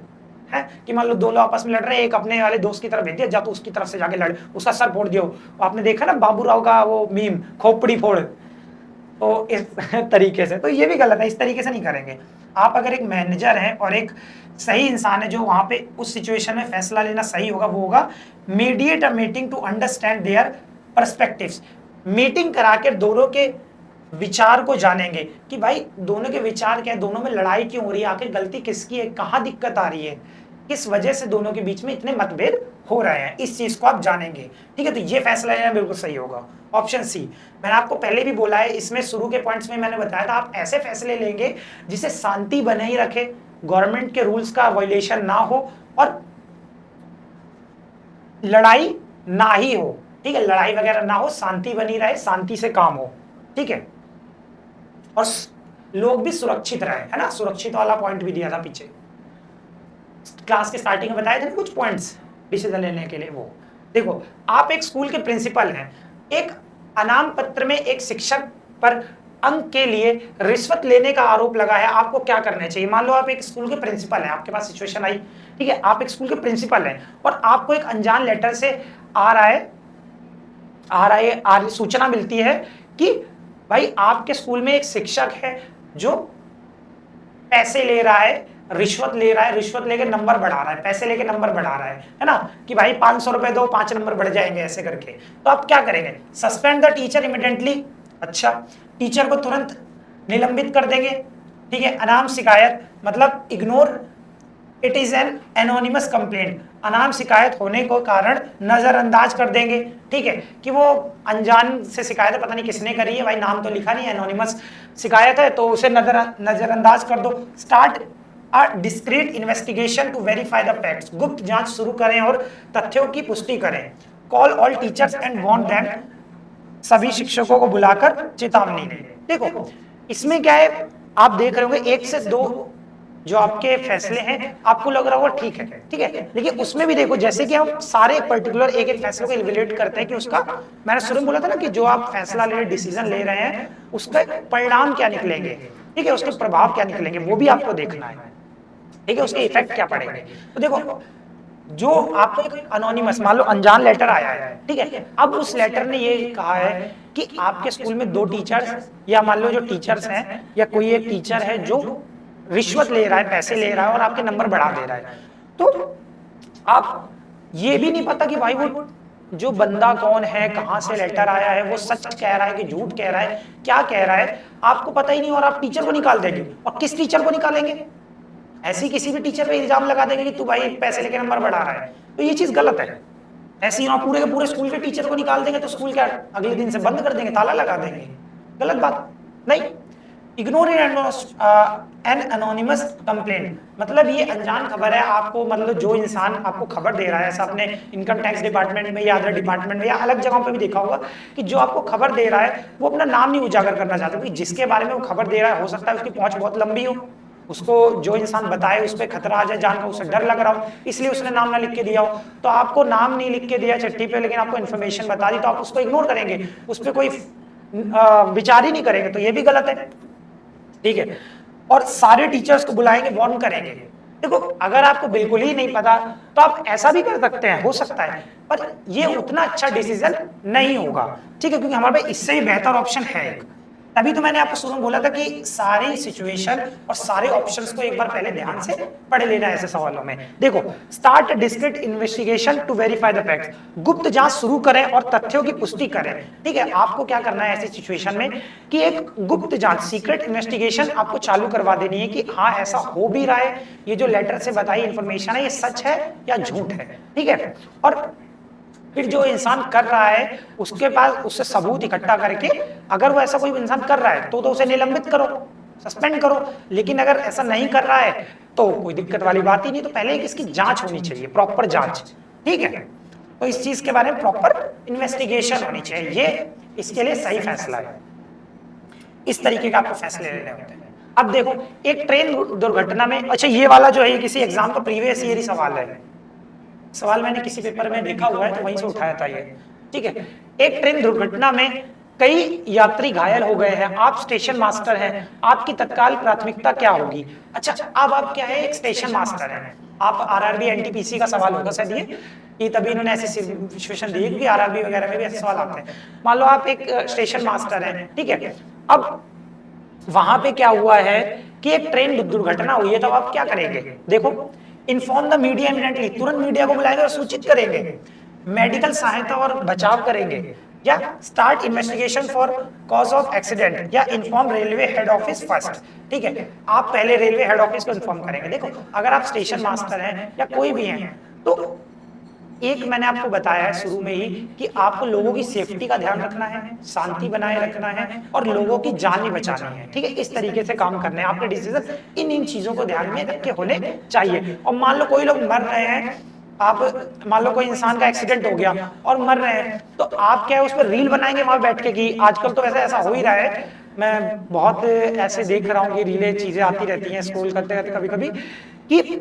है कि मान लो 2 लोग आपस में लड़ रहे हैं, एक अपने वाले दोस्त की तरफ भेज दिया, जा तू उसकी तरफ से जाके लड़, उसका सर फोड़ दियो। आपने देखा ना बाबूराव का वो मीम, खोपड़ी फोड़, तो इस तरीके से, तो ये भी गलत है, इस तरीके से नहीं करेंगे। आप अगर एक मैनेजर हैं और एक सही इंसान है जो वहां पे उस सिचुएशन में फैसला लेना सही होगा, वो होगा mediate a meeting to understand their perspectives, meeting करा के दोनों के विचार को जानेंगे कि भाई दोनों के विचार क्या है, दोनों में लड़ाई क्यों हो रही है, आखिर गलती किसकी है, कहाँ दिक्कत आ रही है, किस वजह से दोनों के बीच में इतने मतभेद हो रहे हैं, इस चीज को आप जानेंगे। ठीक है, तो ये फैसला लेना बिल्कुल सही होगा। ऑप्शन सी, मैंने आपको पहले भी बोला है, इसमें शुरू के पॉइंट्स में मैंने बताया था आप ऐसे फैसले लेंगे जिसे शांति बने ही रखे, गवर्नमेंट के रूल्स का वायलेशन ना हो और लड़ाई ना ही हो। ठीक है, लड़ाई वगैरह ना हो, शांति बनी रहे, शांति से काम हो। ठीक है, और लोग भी सुरक्षित रहे, है ना, सुरक्षित वाला पॉइंट भी दिया था पीछे क्लास के स्टार्टिंग में, बताए थे ना कुछ पॉइंट्स डिसीजन लेने के लिए। वो देखो, आप एक स्कूल के प्रिंसिपल हैं, एक अनाम पत्र में एक शिक्षक पर अंक के लिए रिश्वत लेने का आरोप लगा है, आपको क्या करना चाहिए? मान लो आप एक स्कूल के प्रिंसिपल हैं, आपके पास सिचुएशन आई, ठीक है, आप एक स्कूल के प्रिंसिपल हैं और आपको एक अनजान लेटर से आ रहा है सूचना मिलती है कि भाई आपके स्कूल में एक शिक्षक है जो पैसे ले रहा है, रिश्वत ले रहा है, रिश्वत लेके नंबर बढ़ा रहा है, पैसे लेके नंबर बढ़ा रहा है ना, कि भाई 500 रुपए दो 5 नंबर बढ़ जाएंगे ऐसे करके। तो आप क्या करेंगे? Suspend the teacher immediately. अच्छा, टीचर को तुरंत निलंबित कर देंगे। ठीक है, अनाम शिकायत मतलब ignore, it is an anonymous complaint, अनाम शिकायत होने को कारण नजरअंदाज कर देंगे। ठीक है, कि वो अनजान से शिकायत है, पता नहीं किसने करी है, भाई नाम तो लिखा नहीं, एनोनिमस शिकायत है तो उसे नजरअंदाज कर दो। Start a discreet investigation to verify the facts, गुप्त जांच शुरू करें और तथ्यों की पुष्टि करें। Call all teachers and warn them, सभी शिक्षकों को बुलाकर चेतावनी दें। देखो इसमें क्या है, आप देख रहे होंगे 1 से 2 जो आपके फैसले हैं आपको लग रहा होगा ठीक है, ठीक है, लेकिन उसमें भी देखो जैसे कि हम सारे पर्टिकुलर एक एक फैसले को इवैल्यूएट करते हैं कि उसका, मैंने शुरू में बोला था ना कि जो आप फैसला ले रहे, डिसीजन ले रहे हैं, उसका परिणाम क्या निकलेंगे, ठीक है, उसके प्रभाव क्या निकलेंगे, वो भी आपको देखना है। ठीक है, उसके इफेक्ट क्या पड़ेंगे। तो देखो जो आपको एक अनोनिमस, मान लो अनजान लेटर आया है, ठीक है, अब उस लेटर ने ये कहा है कि आपके स्कूल में 2 टीचर्स, या मान लो जो टीचर्स हैं या कोई एक टीचर है जो रिश्वत ले रहा है, पैसे ले रहा है और आपके नंबर बढ़ा दे रहा है, तो आप ये भी नहीं पता कि भाई वो जो बंदा कौन है, कहां से लेटर आया है, वो सच कह रहा है कि झूठ कह रहा है, क्या कह रहा है, आपको पता ही नहीं, और आप टीचर को निकाल देंगे। और किस टीचर को निकालेंगे? ऐसी किसी भी टीचर पे इल्जाम लगा देंगे कि तू भाई पैसे लेके नंबर बढ़ा रहा है, तो ये चीज गलत है। ऐसे ही पूरे के पूरे स्कूल के टीचर को निकाल देंगे तो स्कूल क्या अगले दिन से बंद कर देंगे, ताला लगा देंगे? गलत बात नहीं। इग्नोर एन एनोनिमस कंप्लेंट, मतलब ये अनजान खबर है, आपको मतलब जो इंसान आपको खबर दे रहा है, ऐसा आपने इनकम टैक्स डिपार्टमेंट में या अदर डिपार्टमेंट में या अलग जगहों पे भी देखा होगा कि जो आपको खबर दे रहा है वो अपना नाम नहीं उजागर करना चाहता, क्योंकि जिसके बारे में वो खबर दे रहा है हो सकता है उसकी पहुंच बहुत लंबी हो, उसको जो इंसान बताए उस पर खतरा आ जाए, जान का उसे डर लग रहा हो, इसलिए उसने नाम ना लिख के दिया हो। तो आपको नाम नहीं लिख के दिया चिट्ठी पे, लेकिन आपको इन्फॉर्मेशन बता दी, तो आप उसको इग्नोर करेंगे, उस पर कोई विचार ही नहीं करेंगे, तो ये भी गलत है। ठीक है, और सारे टीचर्स को बुलाएंगे, वार्न करेंगे। देखो अगर आपको बिल्कुल ही नहीं पता तो आप ऐसा भी कर सकते हैं, हो सकता है, पर ये उतना अच्छा डिसीजन नहीं होगा। ठीक है, क्योंकि हमारे पास इससे भी बेहतर ऑप्शन है एक। तभी तो मैंने आपको शुरू में बोला था कि सारी सिचुएशन और सारे ऑप्शंस को एक बार पहले ध्यान से पढ़ लेना है ऐसे सवालों में। देखो, start discreet investigation to verify the facts, गुप्त जांच शुरू करें और तथ्यों की पुष्टि करें। ठीक है, आपको क्या करना है ऐसी सिचुएशन में कि एक गुप्त जांच, सीक्रेट इन्वेस्टिगेशन आपको चालू करवा देनी है कि हाँ ऐसा हो भी रहा है, ये जो लेटर से बताई इन्फॉर्मेशन है ये सच है या झूठ है। ठीक है, और फिर जो इंसान कर रहा है उसके पास उससे सबूत इकट्ठा करके, अगर वो ऐसा कोई इंसान कर रहा है तो उसे निलंबित करो, सस्पेंड करो, लेकिन अगर ऐसा नहीं कर रहा है तो कोई दिक्कत वाली बात ही नहीं। तो पहले इसकी जांच होनी चाहिए, प्रॉपर जांच। ठीक है, तो इस चीज के बारे में प्रॉपर इन्वेस्टिगेशन होनी चाहिए, ये इसके लिए सही फैसला है। इस तरीके का आपको फैसले लेने होते हैं। अब देखो एक ट्रेन दुर्घटना में, अच्छा ये वाला जो है किसी एग्जाम का प्रीवियस ईयर ही सवाल है, सवाल मैंने किसी पेपर में देखा हुआ है तो वहीं से उठाया था ये। ठीक है, एक ट्रेन दुर्घटना में कई यात्री घायल हो गए हैं, आप स्टेशन मास्टर हैं, आपकी तत्काल प्राथमिकता क्या होगी? अच्छा, अब आप क्या है, एक स्टेशन मास्टर हैं, आप आरआरबी एनटीपीसी का सवाल होगा शायद ये तभी इन्होंने ऐसी सिचुएशन दी क्योंकि आरआरबी वगैरह में भी ऐसे सवाल आते हैं। मान लो आप एक स्टेशन मास्टर हैं, ठीक है, अब वहां पे क्या हुआ है कि एक ट्रेन दुर्घटना हुई है, तो आप क्या करेंगे? देखो, इन्फॉर्म द मीडिया इमीडिएटली, तुरंत मीडिया को बुलाएंगे और सूचित करेंगे, मेडिकल सहायता और बचाव करेंगे, या start investigation for cause of accident, या inform railway head office first. ठीक है, आप पहले रेलवे हेड ऑफिस को इन्फॉर्म करेंगे। देखो अगर आप स्टेशन मास्टर हैं या कोई भी हैं, तो एक मैंने आपको बताया है शुरू में ही कि आपको लोगों की सेफ्टी का ध्यान रखना है, शांति बनाए रखना है और लोगों की जान भी बचानी है। ठीक है, इस तरीके से काम करने हैं आपके डिसीजन इन चीजों को ध्यान में रख के होने चाहिए। और मान लो कोई लोग मर रहे हैं, आप मान लो कोई इंसान का एक्सीडेंट हो गया और मर रहे हैं, तो आप क्या है उस पर रील बनाएंगे वहां बैठ के? कि आजकल तो वैसे ऐसा हो ही रहा है, मैं बहुत ऐसे देख रहा हूँ कि रीलें चीजें आती रहती हैं स्क्रॉल करते करते कभी कभी, कि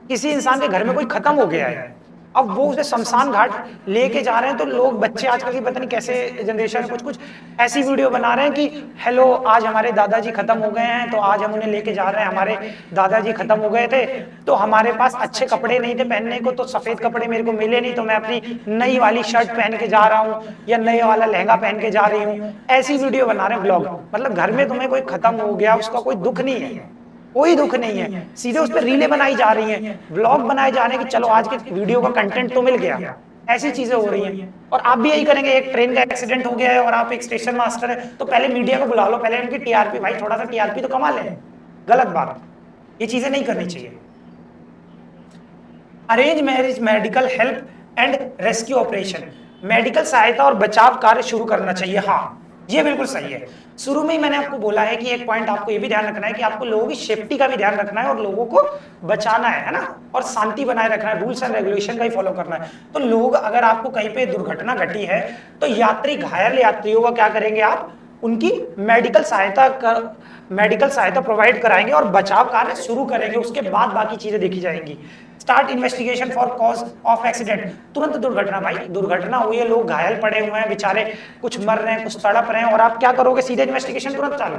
किसी इंसान के घर में कोई खत्म हो गया है, अब वो उसे शमशान घाट लेके जा रहे हैं, तो लोग बच्चे आजकल की पता नहीं कैसे जनरेशन कुछ कुछ ऐसी वीडियो बना रहे हैं कि हेलो आज हमारे दादाजी खत्म हो गए हैं, तो आज हम उन्हें लेके जा रहे हैं, हमारे दादाजी खत्म हो गए थे तो हमारे पास अच्छे कपड़े नहीं थे पहनने को, तो सफेद कपड़े मेरे को मिले नहीं, तो मैं अपनी नई वाली शर्ट पहन के जा रहा हूँ या नई वाला लहंगा पहन के जा रही हूँ। ऐसी वीडियो बना रहे हैं ब्लॉग। मतलब घर में तुम्हें कोई खत्म हो गया, उसका कोई दुख नहीं है, कोई दुख नहीं है, सीधे उस पर रीलें बनाई जा रही हैं, ब्लॉग बनाए जा रहे हैं कि चलो आज के वीडियो का कंटेंट तो मिल गया। ऐसी चीजें हो रही हैं। और आप भी यही करेंगे, एक ट्रेन का एक्सीडेंट हो गया है और आप एक स्टेशन मास्टर है, तो पहले मीडिया को बुला लो, पहले उनकी टीआरपी, भाई थोड़ा सा टीआरपी तो कमा लें। गलत बात, ये चीजें नहीं करनी चाहिए। Arrange marriage medical help and rescue operation, medical सहायता और बचाव कार्य शुरू करना चाहिए। हाँ ये बिल्कुल सही है। शुरू में ही मैंने आपको बोला है कि एक पॉइंट आपको ये भी ध्यान रखना है कि आपको लोगों की सेफ्टी का भी ध्यान रखना है और लोगों को बचाना है ना, और शांति बनाए रखना है, रूल्स एंड रेगुलेशन का ही फॉलो करना है। तो लोग अगर आपको कहीं पे दुर्घटना घटी है तो यात्री घायल यात्रियों का क्या करेंगे आप? उनकी मेडिकल सहायता प्रोवाइड कराएंगे और बचाव कार्य शुरू करेंगे, उसके बाद बाकी चीजें देखी जाएंगी। Start investigation for cause of accident, तुरंत दुर्घटना, भाई दुर्घटना हुई है, लोग घायल पड़े हुए हैं बेचारे, कुछ मर रहे हैं, कुछ तड़प रहे हैं, और आप क्या करोगे? सीधे इन्वेस्टिगेशन तुरंत चालू।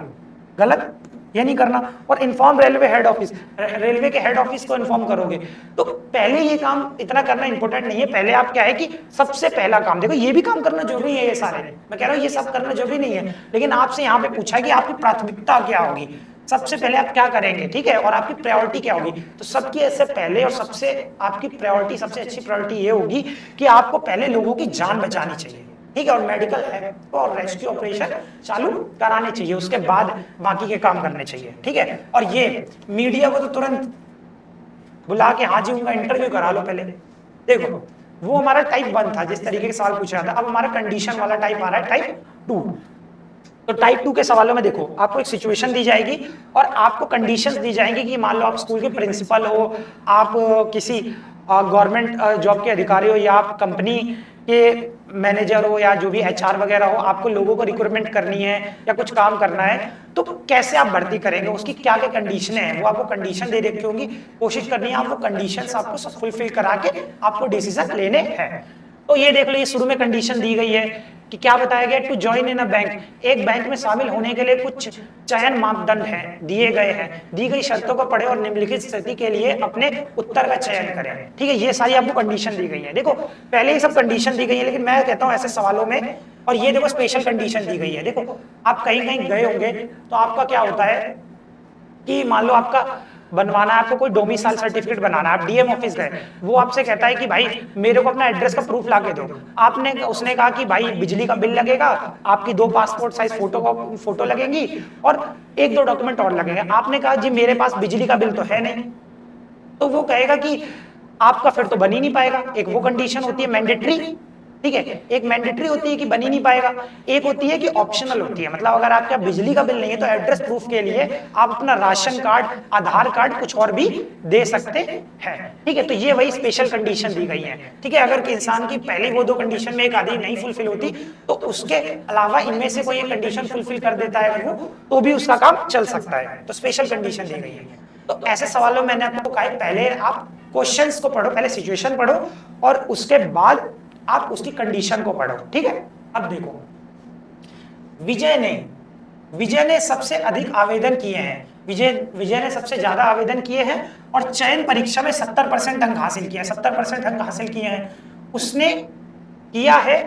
गलत, ये नहीं करना। और inform railway head office, railway के हेड ऑफिस को इन्फॉर्म करोगे। तो पहले ये काम इतना करना इंपॉर्टेंट नहीं है, पहले आप क्या है कि सबसे पहला काम, देखो ये भी काम करना जरूरी है, ये सारे मैं कह रहा हूँ ये सब करना जरूरी नहीं है, लेकिन आपसे यहाँ पे पूछा है कि आपकी प्राथमिकता क्या होगी, सबसे पहले आप क्या करेंगे, ठीक है, और आपकी प्रायोरिटी क्या होगी। तो सबकी ऐसे पहले और सबसे आपकी प्रायोरिटी, सबसे अच्छी प्रायोरिटी ये होगी कि आपको पहले लोगों की जान बचानी चाहिए, ठीक है, और मेडिकल हेल्प और रेस्क्यू ऑपरेशन चालू कराने चाहिए, उसके बाद बाकी के काम करने चाहिए, ठीक है। और ये मीडिया को तो तुरंत बुला के हाँ जी उनका इंटरव्यू करा लो पहले। देखो वो हमारा टाइप 1 था, जिस तरीके के सवाल पूछा था, अब हमारा कंडीशन वाला टाइप आ रहा है, टाइप 2। तो टाइप 2 के सवालों में देखो आपको एक सिचुएशन दी जाएगी और आपको कंडीशंस दी जाएंगी कि मान लो आप स्कूल के प्रिंसिपल हो, आप किसी गवर्नमेंट जॉब के अधिकारी हो, या आप कंपनी के मैनेजर हो, या जो भी एचआर वगैरह हो, आपको लोगों को रिक्रूटमेंट करनी है या कुछ काम करना है, तो कैसे आप भर्ती करेंगे, उसकी क्या क्या कंडीशन है, वो आपको कंडीशन दे रखी होंगी, कोशिश करनी है आपको कंडीशंस आपको सब फुलफिल करा के आपको डिसीजन लेने हैं। तो ये देख लो, ये शुरू में कंडीशन दी गई है कि क्या बताया गया, to join in a bank, एक बैंक में शामिल होने के लिए कुछ चयन मापदंड हैं, दिए गए हैं, दी गई शर्तों को पढ़े और निम्नलिखित स्थिति के लिए अपने उत्तर का चयन करें, ठीक है, ये सारी आपको कंडीशन दी गई है। देखो पहले ही सब कंडीशन दी गई है, लेकिन मैं कहता हूँ ऐसे सवालों में, और ये देखो स्पेशल कंडीशन दी गई है। देखो आप कहीं कहीं गए होंगे तो आपका क्या होता है कि मान लो आपका बनवाना है, आपको कोई डोमिसाइल सर्टिफिकेट बनाना है, आप डीएम ऑफिस गए, वो आपसे कहता है कि भाई मेरे को अपना एड्रेस का प्रूफ ला के दो। उसने कहा कि भाई बिजली का बिल लगेगा, आपकी 2 पासपोर्ट साइज फोटो लगेंगी और 1-2 डॉक्यूमेंट और लगेंगे। आपने कहा जी मेरे पास बिजली का बिल तो है नहीं, तो वो कहेगा कि आपका फिर तो बन ही नहीं पाएगा। एक वो कंडीशन होती है मैंडेटरी, ठीक है, एक मैंडेटरी होती है कि बन ही नहीं पाएगा, एक होती है कि ऑप्शनल होती है, मतलब अगर आपका बिजली का बिल नहीं है तो एड्रेस प्रूफ के लिए आप अपना राशन कार्ड, आधार कार्ड, कुछ और भी दे सकते हैं, ठीक है। तो ये वही स्पेशल कंडीशन दी गई है, ठीक है। अगर इंसान की पहली वो 2 कंडीशन में एक आधी नहीं फुलफिल होती तो उसके अलावा इनमें से कोई एक कंडीशन फुलफिल कर देता है वो, तो भी उसका काम चल सकता है। तो स्पेशल कंडीशन दी गई है। तो ऐसे सवालों में मैंने आपको कहा पहले आप क्वेश्चंस को पढ़ो, पहले सिचुएशन पढ़ो और उसके बाद आप उसकी कंडीशन को पढ़ो, ठीक है। अब देखो विजय ने सबसे अधिक आवेदन किए हैं, विजय ने सबसे ज्यादा आवेदन किए हैं और चयन परीक्षा में 70% अंक हासिल किया, 70% अंक हासिल किए हैं उसने किया है।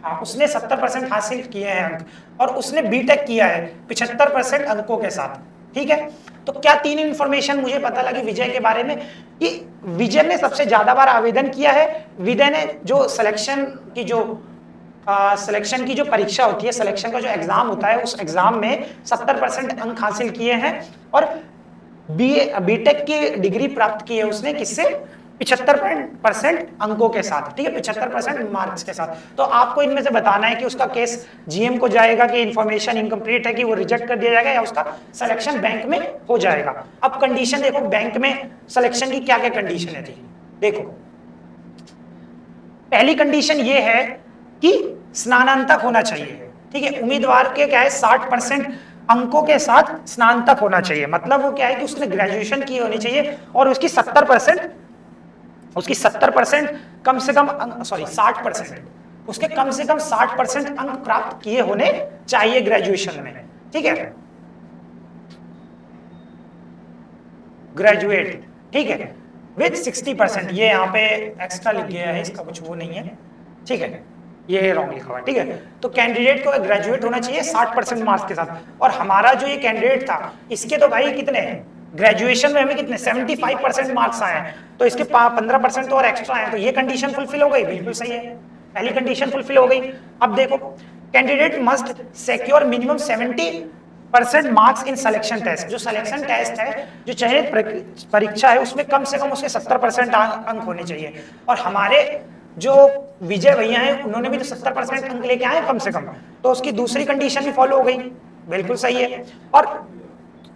हाँ, उसने 70% हासिल किए हैं अंक, और उसने बीटेक किया है 75% अंकों के साथ, ठीक है। तो क्या 3 इंफॉर्मेशन मुझे पता लगी विजय के बारे में कि विजय ने सबसे ज्यादा बार आवेदन किया है, विजय ने जो सिलेक्शन की जो सिलेक्शन की जो परीक्षा होती है, सिलेक्शन का जो एग्जाम होता है, उस एग्जाम में 70% अंक हासिल किए हैं और बीटेक की डिग्री प्राप्त की है उसने किससे? 75% अंकों के साथ, ठीक है, 75% मार्क्स के साथ। तो आपको इनमें से बताना है कि उसका केस जीएम को जाएगा, कि इंफॉर्मेशन इनकम्प्लीट है, कि वो रिजेक्ट कर दिया जाएगा, या उसका सिलेक्शन बैंक में हो जाएगा। अब कंडीशन देखो, बैंक में सिलेक्शन की क्या क्या कंडीशन है थी। देखो, पहली कंडीशन ये है कि स्नातक होना चाहिए, ठीक है। उम्मीदवार के क्या है, 60% अंकों के साथ स्नातक होना चाहिए। मतलब वो क्या है कि उसने ग्रेजुएशन की होनी चाहिए और उसकी 70% कम से कम 60%, उसके कम से कम 60% अंक प्राप्त किए होने चाहिए ग्रेजुएशन में, ठीक है, ग्रेजुएट, ठीक है, विद 60%। ये यहाँ पे एक्स्ट्रा लिख गया है, इसका कुछ वो नहीं है, ठीक है, ये रॉन्ग लिखा हुआ है, ठीक है। तो कैंडिडेट को ग्रेजुएट होना चाहिए 60% मार्क्स के साथ। और हमारा जो ये कैंडिडेट था, इसके तो भाई कितने ग्रेजुएशन में हमें कितने 75% मार्क्स आए हैं, तो इसके 15% तो और एक्स्ट्रा आए, तो ये कंडीशन फुलफिल हो गई, बिल्कुल सही है, पहली कंडीशन फुलफिल हो गई। अब देखो, candidate must secure minimum 70% marks in selection test. जो सिलेक्शन टेस्ट है, जो चयनित परीक्षा है, उसमें कम से कम उसके 70% अंक होने चाहिए। और हमारे जो विजय भैया हैं, उन्होंने भी तो 70% अंक लेके आए कम से कम, तो उसकी दूसरी कंडीशन भी फॉलो हो गई, बिल्कुल सही है। और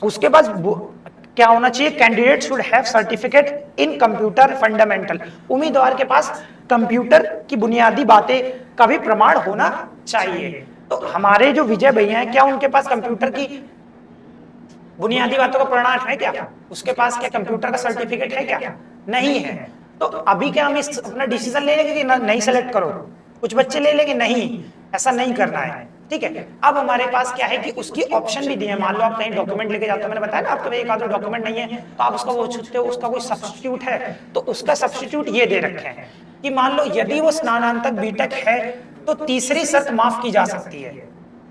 उसके बाद क्या होना चाहिए, candidate should have certificate in computer fundamental. उम्मीदवार के पास कंप्यूटर की बुनियादी बातें का भी प्रमाण होना चाहिए। तो हमारे जो विजय भैया हैं, क्या उनके पास कंप्यूटर की बुनियादी बातों का प्रमाण है क्या? उसके पास क्या कंप्यूटर का सर्टिफिकेट है क्या? नहीं है। तो अभी क्या हम इस अपना डिसीजन ले लेंगे कि नहीं सेलेक्ट करो? कुछ बच्चे ले लेंगे नहीं, ऐसा नहीं करना है, ठीक है। अब हमारे पास क्या है कि उसकी ऑप्शन भी दी है। मान लो आप कहीं डॉक्यूमेंट लेके जाते हो, मैंने बताया ना आपके पास एक आधा डॉक्यूमेंट नहीं है, तो आप उसका वो छूटते हो, उसका कोई सब्स्टिट्यूट है, तो उसका सब्स्टिट्यूट ये दे रखे हैं कि मान लो यदि वो स्नातक बीटेक है तो तीसरी शर्त माफ की जा सकती है।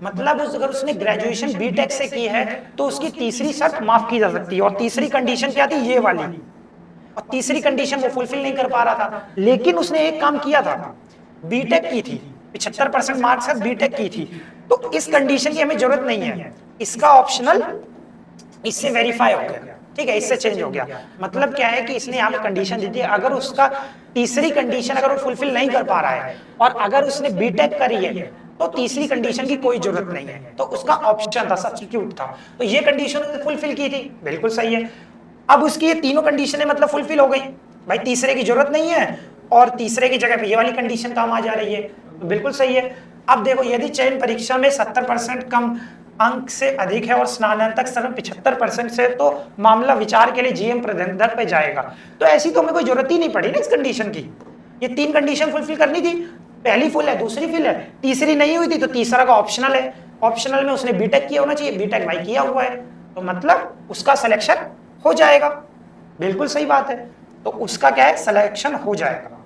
मतलब अगर उसने ग्रेजुएशन बीटेक से की है तो उसकी तीसरी शर्त माफ की जा सकती है। और तीसरी कंडीशन क्या थी? ये वाली। और तीसरी कंडीशन वो फुलफिल नहीं कर पा रहा था, लेकिन उसने एक काम किया था, बीटेक की थी, 75% मार्क्स से बीटेक की थी, तो इस कंडीशन की हमें जरूरत नहीं है, इसका ऑप्शनल इससे वेरीफाई हो गया, ठीक है, इससे चेंज हो गया। मतलब क्या है कि इसने यहाँ पे कंडीशन दी थी, अगर उसका तीसरी कंडीशन अगर वो फुलफिल नहीं कर पा रहा है और अगर उसने बीटेक करी है तो तीसरी कंडीशन की कोई जरूरत नहीं है, तो उसका ऑप्शन था, सब्स्टिट्यूट था। तो ये कंडीशन फुलफिल की थी, बिल्कुल सही है। अब उसकी ये तीनों कंडीशनें मतलब फुलफिल हो गई, भाई तीसरे की जरूरत नहीं है और तीसरे की जगह पे ये वाली कंडीशन काम आ जा रही है, तो बिल्कुल सही है। अब देखो, यदि चयन परीक्षा में 70% कम अंक से अधिक है और स्नातक स्तर में 75% से, तो मामला विचार के लिए जीएम प्रबंधक पे जाएगा। तो ऐसी तो हमें कोई जरूरत ही नहीं पड़ी ना इस कंडीशन की। ये तीन कंडीशन फुलफिल करनी थी, पहली फुल है, दूसरी फुल है, तीसरी नहीं हुई थी तो तीसरा का ऑप्शनल है। ऑप्शनल में उसने बीटेक किया होना चाहिए, बीटेक भाई किया हुआ है, तो मतलब उसका सिलेक्शन हो जाएगा, बिल्कुल सही बात है। तो उसका क्या है, सिलेक्शन हो जाएगा,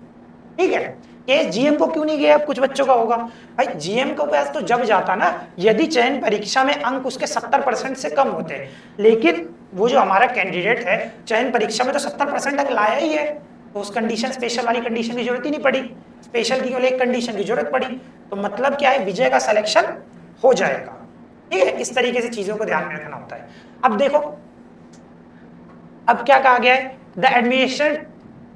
ठीक है। केस जीएम को क्यों नहीं गया? अब कुछ बच्चों का होगा, भाई जीएम को पास तो जब जाता ना, यदि चयन परीक्षा में अंक उसके 70% से कम होते हैं, लेकिन वो जो हमारा कैंडिडेट है चयन परीक्षा में तो 70% अंक लाया ही है, तो उस कंडीशन स्पेशल वाली कंडीशन की जरूरत ही नहीं पड़ी, स्पेशल की केवल एक कंडीशन की जरूरत पड़ी। तो मतलब क्या है, विजय का सिलेक्शन हो जाएगा, ठीक है। इस तरीके से चीजों को ध्यान में रखना होता है। अब देखो, अब क्या कहा गया है, the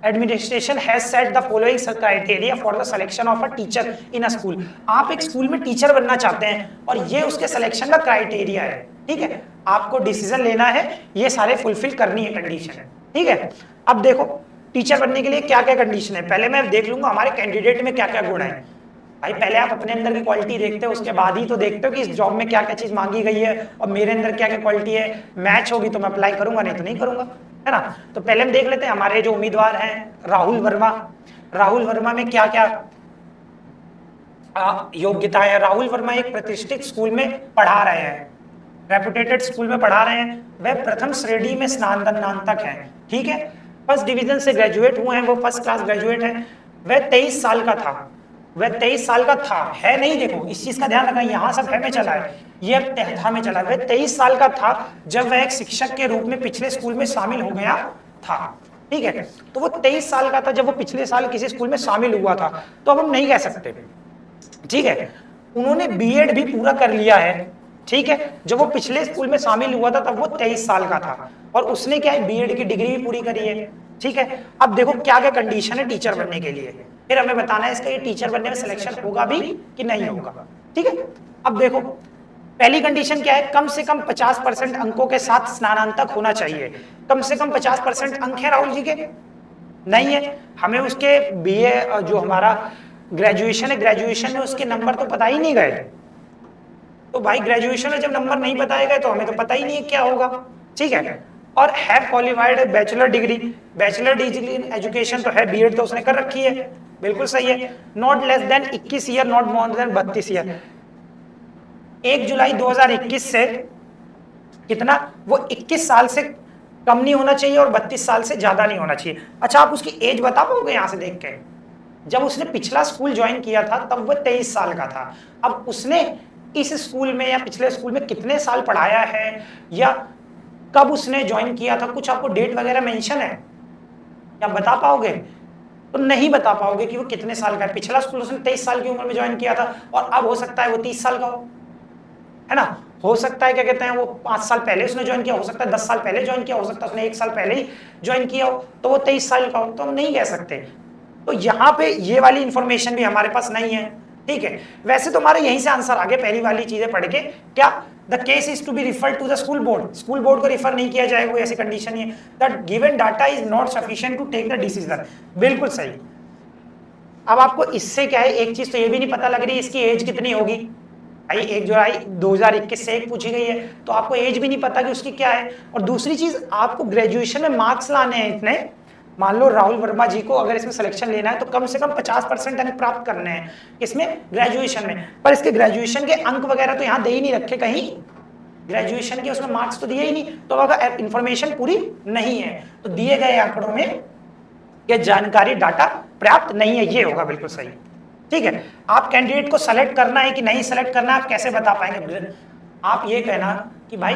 administration has set the following criteria for the selection of a teacher in a school. आप एक स्कूल में टीचर बनना चाहते हैं और ये उसके सिलेक्शन का क्राइटेरिया है, ठीक है। आपको डिसीजन लेना है, ये सारे फुलफिल करनी है कंडीशन, ठीक है। अब देखो, टीचर बनने के लिए क्या क्या कंडीशन है, पहले मैं देख लूंगा हमारे कैंडिडेट में क्या क्या गुण है। भाई पहले आप अपने अंदर की क्वालिटी देखते हो, उसके बाद ही तो देखते हो कि इस जॉब में क्या क्या चीज मांगी गई है और मेरे अंदर क्या क्या क्वालिटी है, मैच होगी तो मैं अप्लाई करूंगा, नहीं तो नहीं करूंगा, है ना। तो पहले हम देख लेते हैं हमारे जो उम्मीदवार हैं, राहुल वर्मा। राहुल वर्मा में क्या क्या योग्यता है। राहुल वर्मा एक प्रतिष्ठित स्कूल में पढ़ा रहे हैं, रेपुटेटेड स्कूल में पढ़ा रहे हैं, वह प्रथम श्रेणी में स्नातक है, ठीक है, फर्स्ट डिवीजन से ग्रेजुएट हुए हैं, वो फर्स्ट क्लास ग्रेजुएट है। वह 23 साल का था, वह 23 साल का था, है नहीं, देखो इस चीज का ध्यान रखना, यहाँ सब है में चला है, ये अब तहथा में चला है। वह 23 साल का था जब वह एक शिक्षक के रूप में पिछले स्कूल में शामिल हो गया था, ठीक है। तो वो 23 साल का था जब वो पिछले साल किसी स्कूल में शामिल हुआ था, तो अब हम नहीं कह सकते ठीक है, उन्होंने बीएड भी पूरा कर लिया है, ठीक है। जब वो पिछले स्कूल में शामिल हुआ था तब वो 23 साल का था और उसने क्या है बीएड की डिग्री भी पूरी करी है, ठीक है। अब देखो क्या क्या कंडीशन है टीचर बनने के लिए, फिर हमें बताना है इसका ये टीचर बनने में सिलेक्शन होगा भी कि नहीं होगा, ठीक है। अब देखो पहली कंडीशन क्या है, कम से कम 50% अंकों के साथ स्नातक होना चाहिए। कम से कम 50% अंक है राहुल जी के, नहीं है। हमें उसके बीए जो हमारा ग्रेजुएशन है, ग्रेजुएशन में उसके नंबर तो पता ही नहीं गए, तो भाई ग्रेजुएशन में जब नंबर नहीं बताए गए तो हमें तो पता ही नहीं है क्या होगा, ठीक है। और have qualified bachelor degree, bachelor degree in education तो है, बीएड तो उसने कर रखी है, बिल्कुल सही है। Not less than 21 year, not more than 32 year. 1 जुलाई 2021 से कितना, वो 21 साल से कम नहीं होना चाहिए और 32 साल से ज्यादा नहीं होना चाहिए। अच्छा आप उसकी एज बता पाओगे यहाँ से देख के, जब उसने पिछला स्कूल ज्वाइन किया था तब वो 23 साल का था, अब उसने इस स्कूल में या पिछले स्कूल में कितने साल पढ़ाया है या कब उसने ज्वाइन किया था, कुछ आपको डेट वगैरह मेंशन है, क्या बता पाओगे? तो नहीं बता पाओगे कि वो कितने साल का है। पिछला स्कूल उसने 23 साल की उम्र में ज्वाइन किया था और अब हो सकता है वो 30 साल का हो, है ना। हो सकता है क्या कहते हैं वो 5 साल पहले उसने ज्वाइन किया, हो सकता है 10 साल पहले ज्वाइन किया, हो सकता है उसने 1 साल पहले ही ज्वाइन किया हो, तो वो 23 साल का हो, तो हम नहीं कह सकते। तो यहाँ पे ये वाली इंफॉर्मेशन भी हमारे पास नहीं है, ठीक है। वैसे तो हमारे यहीं से आंसर आ गया पहली वाली चीजें पढ़ के, क्या the case is to be referred to the school board, school board को रिफर नहीं किया जाएगा, ऐसी कंडीशन है। That given data is not sufficient to take the decision, बिल्कुल सही। अब आपको इससे क्या है, एक चीज तो ये भी नहीं पता लग रही इसकी एज कितनी होगी भाई, 1 जुलाई 2021 से एक पूछी गई है तो आपको एज भी नहीं पता कि उसकी क्या है। और दूसरी चीज आपको ग्रेजुएशन में मार्क्स लाने हैं इतने, मान लो राहुल वर्मा जी को अगर इसमें सिलेक्शन लेना है तो कम से कम 50% अंक प्राप्त करने हैं इसमें ग्रेजुएशन में, पर इसके ग्रेजुएशन के अंक वगैरह तो यहाँ दे ही नहीं रखे कहीं, ग्रेजुएशन के उसमें मार्क्स तो दिए ही नहीं, तो अगर इंफॉर्मेशन पूरी नहीं है तो दिए गए आंकड़ों में ये जानकारी डाटा पर्याप्त नहीं है, ये होगा बिल्कुल सही, ठीक है। आप कैंडिडेट को सेलेक्ट करना है कि नहीं सेलेक्ट करना है आप कैसे बता पाएंगे? आप ये कहना कि भाई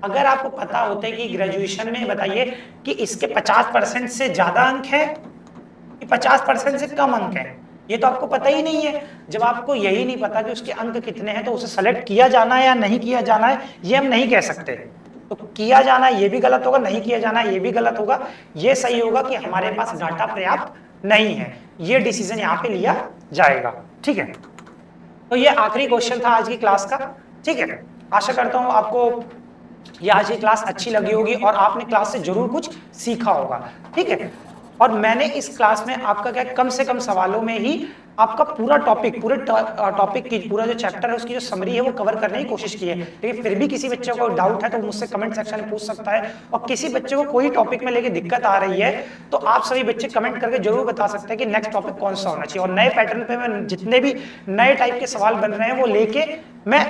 अगर आपको पता होता है कि ग्रेजुएशन में बताइए कि इसके 50% से ज्यादा अंक है कि 50% से कम अंक है, ये तो आपको पता ही नहीं है। जब आपको यही नहीं पता कि उसके अंक कितने हैं तो उसे सेलेक्ट किया जाना है या नहीं किया जाना है ये हम नहीं कह सकते। तो किया जाना है ये भी गलत होगा, नहीं किया जाना है ये भी गलत होगा। ये सही होगा कि हमारे पास डाटा पर्याप्त नहीं है, ये डिसीजन यहाँ पे लिया जाएगा, ठीक है। तो ये आखिरी क्वेश्चन था आज की क्लास का, ठीक है। आशा करता हूँ आपको ये आज की क्लास अच्छी लगी होगी और आपने क्लास से जरूर कुछ सीखा होगा, ठीक है। और मैंने इस क्लास में आपका क्या कम से कम सवालों में ही आपका पूरा टॉपिक, पूरे टॉपिक की पूरा जो चैप्टर है उसकी जो समरी है वो कवर करने की कोशिश की है। लेकिन फिर भी किसी बच्चे को डाउट है तो मुझसे कमेंट सेक्शन में पूछ सकता है, और किसी बच्चे को कोई टॉपिक में लेके दिक्कत आ रही है तो आप सभी बच्चे कमेंट करके जरूर बता सकते हैं कि नेक्स्ट टॉपिक कौन सा होना चाहिए। और नए पैटर्न पे मैं जितने भी नए टाइप के सवाल बन रहे हैं वो लेके मैं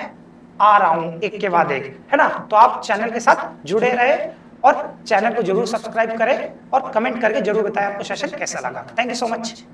आ रहा हूं एक के बाद एक, है ना। तो आप चैनल के साथ जुड़े रहे और चैनल को जरूर सब्सक्राइब करें और कमेंट करके जरूर बताएं आपको सेशन कैसा लगा। Thank you so much.